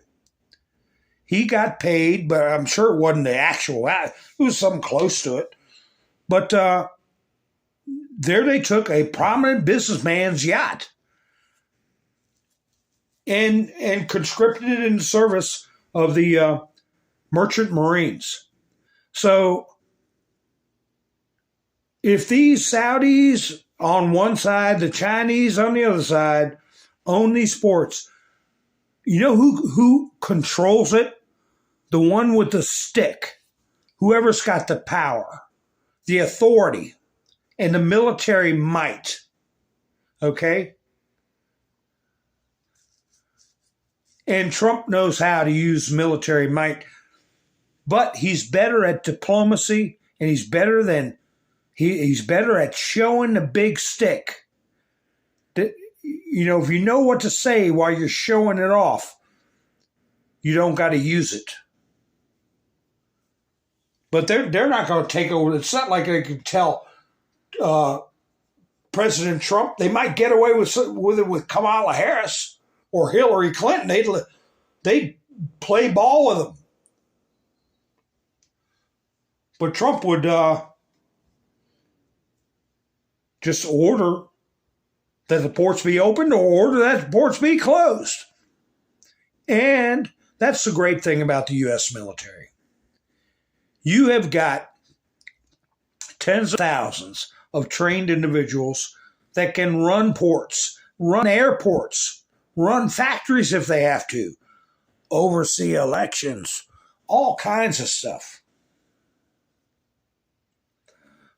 He got paid, but I'm sure it wasn't the actual, it was something close to it. But there they took a prominent businessman's yacht and conscripted it in service of the merchant marines. So if these Saudis on one side, the Chinese on the other side, own these sports, you know who controls it? The one with the stick. Whoever's got the power, the authority, and the military might. Okay? And Trump knows how to use military might, but he's better at diplomacy, and he's better at showing the big stick. You know, if you know what to say while you're showing it off, you don't got to use it. But they're not going to take over. It's not like they can tell President Trump. They might get away with it with Kamala Harris or Hillary Clinton. They'd play ball with them. But Trump would just order that the ports be opened or order that the ports be closed. And that's the great thing about the U.S. military. You have got tens of thousands of trained individuals that can run ports, run airports, run factories if they have to, oversee elections, all kinds of stuff.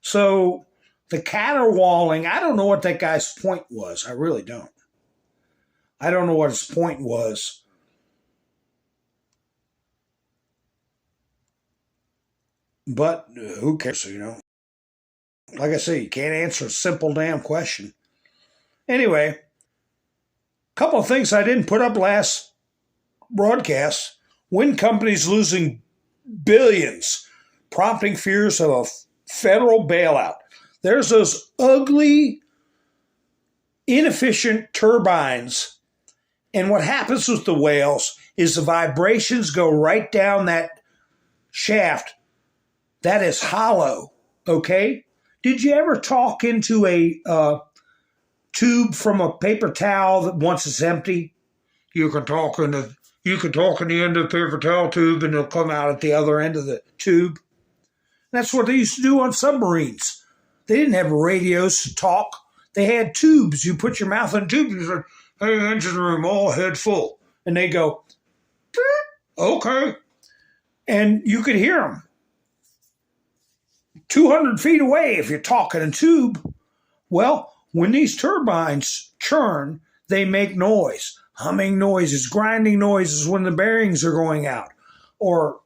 So the caterwauling, I don't know what that guy's point was. I really don't. I don't know what his point was. But who cares, you know? Like I say, you can't answer a simple damn question. Anyway, a couple of things I didn't put up last broadcast. Wind companies losing billions, prompting fears of a federal bailout. There's those ugly, inefficient turbines. And what happens with the whales is the vibrations go right down that shaft that is hollow, okay? Did you ever talk into a tube from a paper towel that once it's empty? You can talk in the end of the paper towel tube and it'll come out at the other end of the tube. That's what they used to do on submarines. They didn't have radios to talk. They had tubes. You put your mouth in a tube and you say, hey, engine room, all head full. And they go, okay. And you could hear them 200 feet away if you're talking in tube. Well, when these turbines churn, they make noise, humming noises, grinding noises when the bearings are going out. Or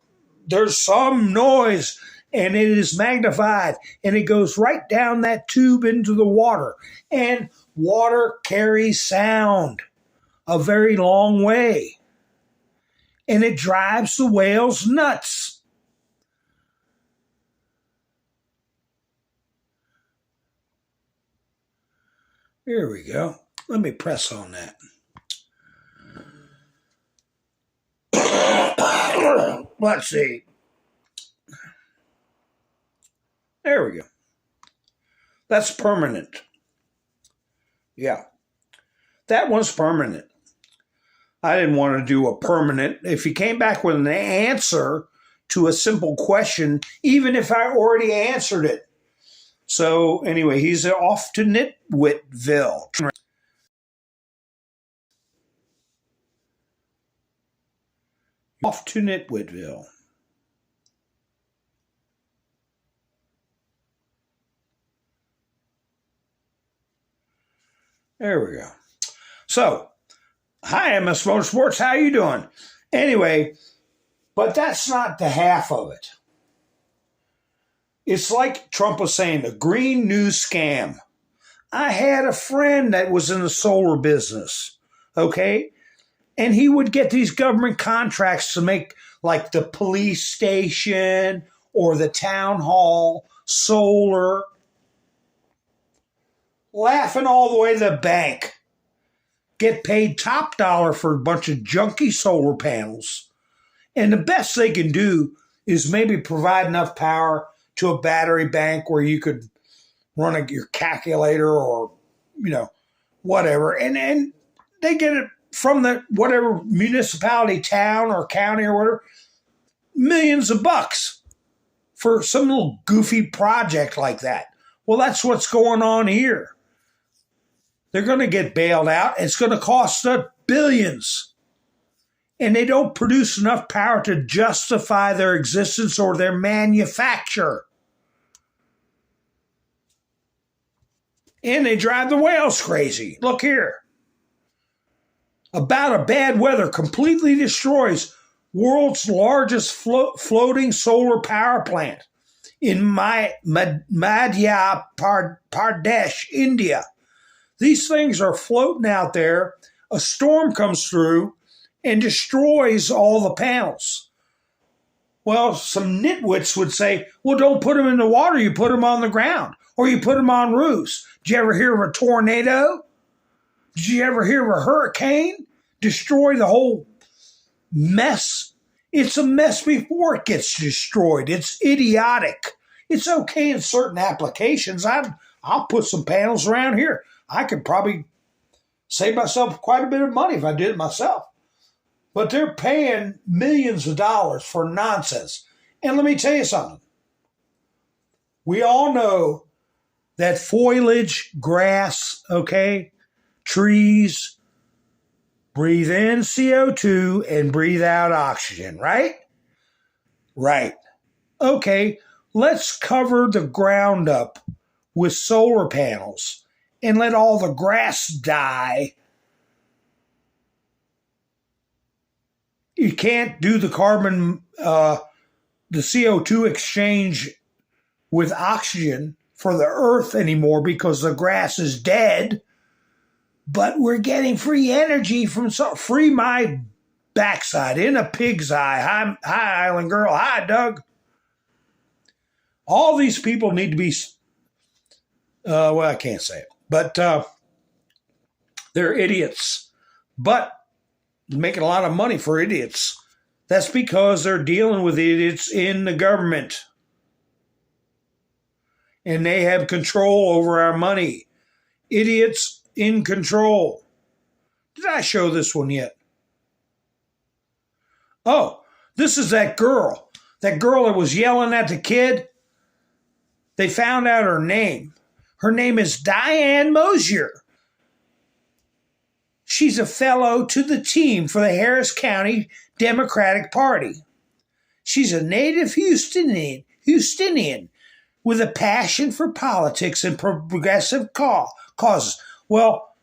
there's some noise and it is magnified and it goes right down that tube into the water. And water carries sound a very long way. And it drives the whales nuts. Here we go. Let me press on that. Let's see. There we go. That's permanent. Yeah. That one's permanent. I didn't want to do a permanent. If he came back with an answer to a simple question, even if I already answered it. So anyway, he's off to Nitwitville. Off to Nitwitville. There we go. So, hi, MS Motorsports. How you doing? Anyway, but that's not the half of it. It's like Trump was saying, a green news scam. I had a friend that was in the solar business, okay? And he would get these government contracts to make like the police station or the town hall solar, laughing all the way to the bank. Get paid top dollar for a bunch of junky solar panels. And the best they can do is maybe provide enough power to a battery bank where you could run your calculator or, you know, whatever. And they get it from the whatever municipality, town or county or whatever, millions of bucks for some little goofy project like that. Well, that's what's going on here. They're going to get bailed out. It's going to cost us billions. And they don't produce enough power to justify their existence or their manufacture. And they drive the whales crazy. Look here. About a bad weather completely destroys world's largest floating solar power plant in Madhya Pradesh, India. These things are floating out there. A storm comes through and destroys all the panels. Well, some nitwits would say, well, don't put them in the water. You put them on the ground or you put them on roofs. Did you ever hear of a tornado? Did you ever hear of a hurricane destroy the whole mess? It's a mess before it gets destroyed. It's idiotic. It's okay in certain applications. I'll put some panels around here. I could probably save myself quite a bit of money if I did it myself. But they're paying millions of dollars for nonsense. And let me tell you something. We all know that foliage, grass, okay, trees, breathe in CO2 and breathe out oxygen, right? Right. Okay, let's cover the ground up with solar panels and let all the grass die. You can't do the the CO2 exchange with oxygen for the earth anymore because the grass is dead. But we're getting free energy from free my backside in a pig's eye. Hi, Island Girl. Hi, Doug. All these people need to be, well, I can't say it, but they're idiots. But making a lot of money for idiots. That's because they're dealing with idiots in the government. And they have control over our money. Idiots in control. Did I show this one yet? Oh, this is that girl. That girl that was yelling at the kid. They found out her name. Her name is Diane Mosier. She's a fellow to the team for the Harris County Democratic Party. She's a native Houstonian with a passion for politics and progressive causes. Well,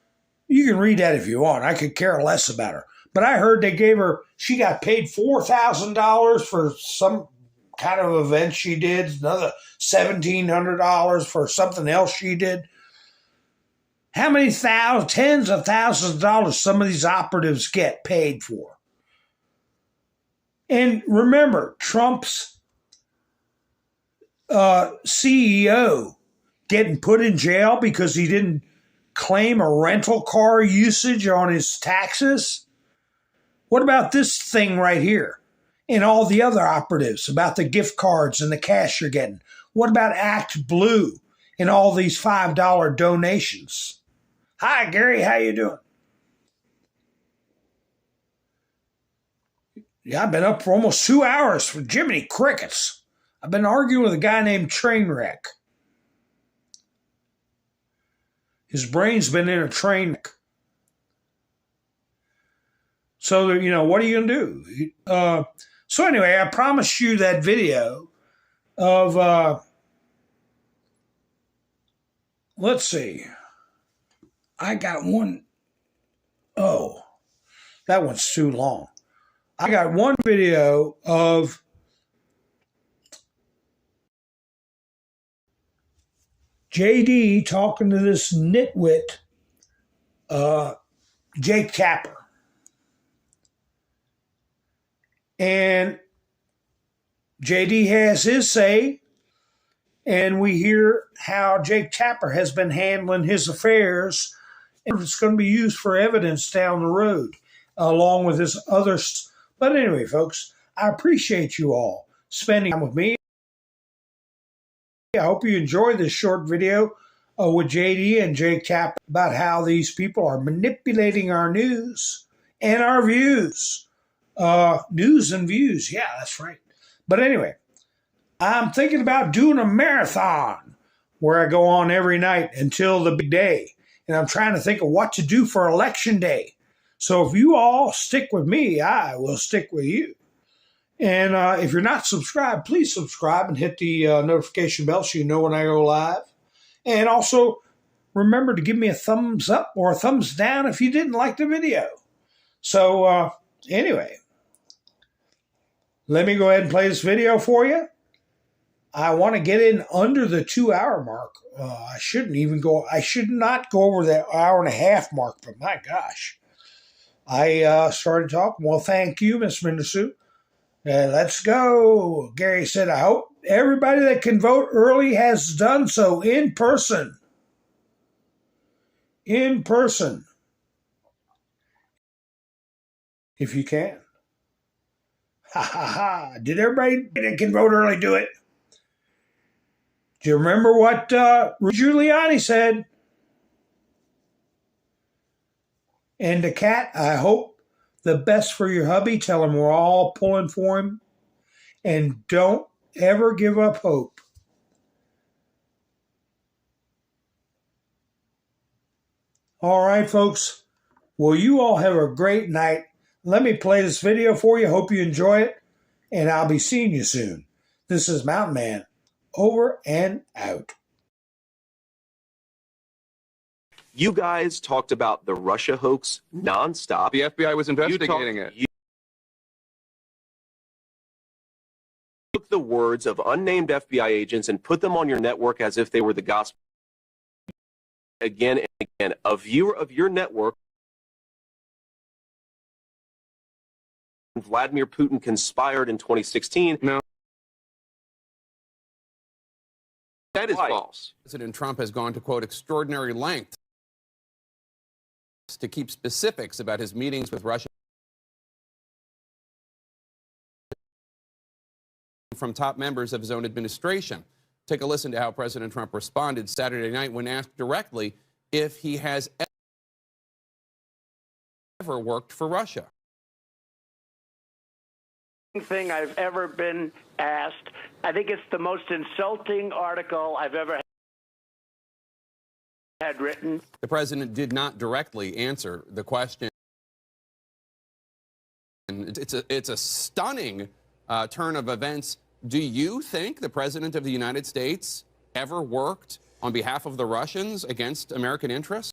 you can read that if you want. I could care less about her. But I heard she got paid $4,000 for some kind of event she did, another $1,700 for something else she did. How many tens of thousands of dollars some of these operatives get paid for? And remember, Trump's CEO getting put in jail because he didn't claim a rental car usage on his taxes? What about this thing right here? And all the other operatives about the gift cards and the cash you're getting? What about Act Blue and all these $5 donations? Hi, Gary. How you doing? Yeah, I've been up for almost 2 hours for Jiminy Crickets. I've been arguing with a guy named Trainwreck. His brain's been in a train wreck. So, what are you going to do? So anyway, I promised you that video of, let's see. I got one. Oh, that one's too long. I got one video of JD talking to this nitwit, Jake Tapper. And JD has his say, and we hear how Jake Tapper has been handling his affairs, and it's going to be used for evidence down the road, along with his others. But anyway, folks, I appreciate you all spending time with me. I hope you enjoyed this short video with JD and Jake Tapper about how these people are manipulating our news and our views. News and views. Yeah, that's right. But anyway, I'm thinking about doing a marathon where I go on every night until the big day. And I'm trying to think of what to do for election day. So if you all stick with me, I will stick with you. And if you're not subscribed, please subscribe and hit the notification bell so you know when I go live. And also, remember to give me a thumbs up or a thumbs down if you didn't like the video. So anyway, let me go ahead and play this video for you. I want to get in under the 2-hour mark. I should not go over the 1.5-hour mark, but my gosh. I started talking. Well, thank you, Ms. Mendesu. Let's go. Gary said, I hope everybody that can vote early has done so in person. In person. If you can. Ha ha ha. Did everybody that can vote early do it? Do you remember what Giuliani said? And the cat, I hope the best for your hubby. Tell him we're all pulling for him. And don't ever give up hope. All right, folks. Well, you all have a great night. Let me play this video for you. Hope you enjoy it. And I'll be seeing you soon. This is Mountain Man. Over and out. You guys talked about the Russia hoax nonstop. The FBI was investigating it. You took the words of unnamed FBI agents and put them on your network as if they were the gospel. Again and again, a viewer of your network, Vladimir Putin conspired in 2016. No. That is Why? false. President Trump has gone to, quote, extraordinary lengths to keep specifics about his meetings with Russia from top members of his own administration. Take a listen to how President Trump responded Saturday night when asked directly if he has ever worked for Russia. Thing I've ever been asked. I think it's the most insulting article I've ever had written. The president did not directly answer the question. It's a stunning turn of events. Do you think the president of the United States ever worked on behalf of the Russians against American interests?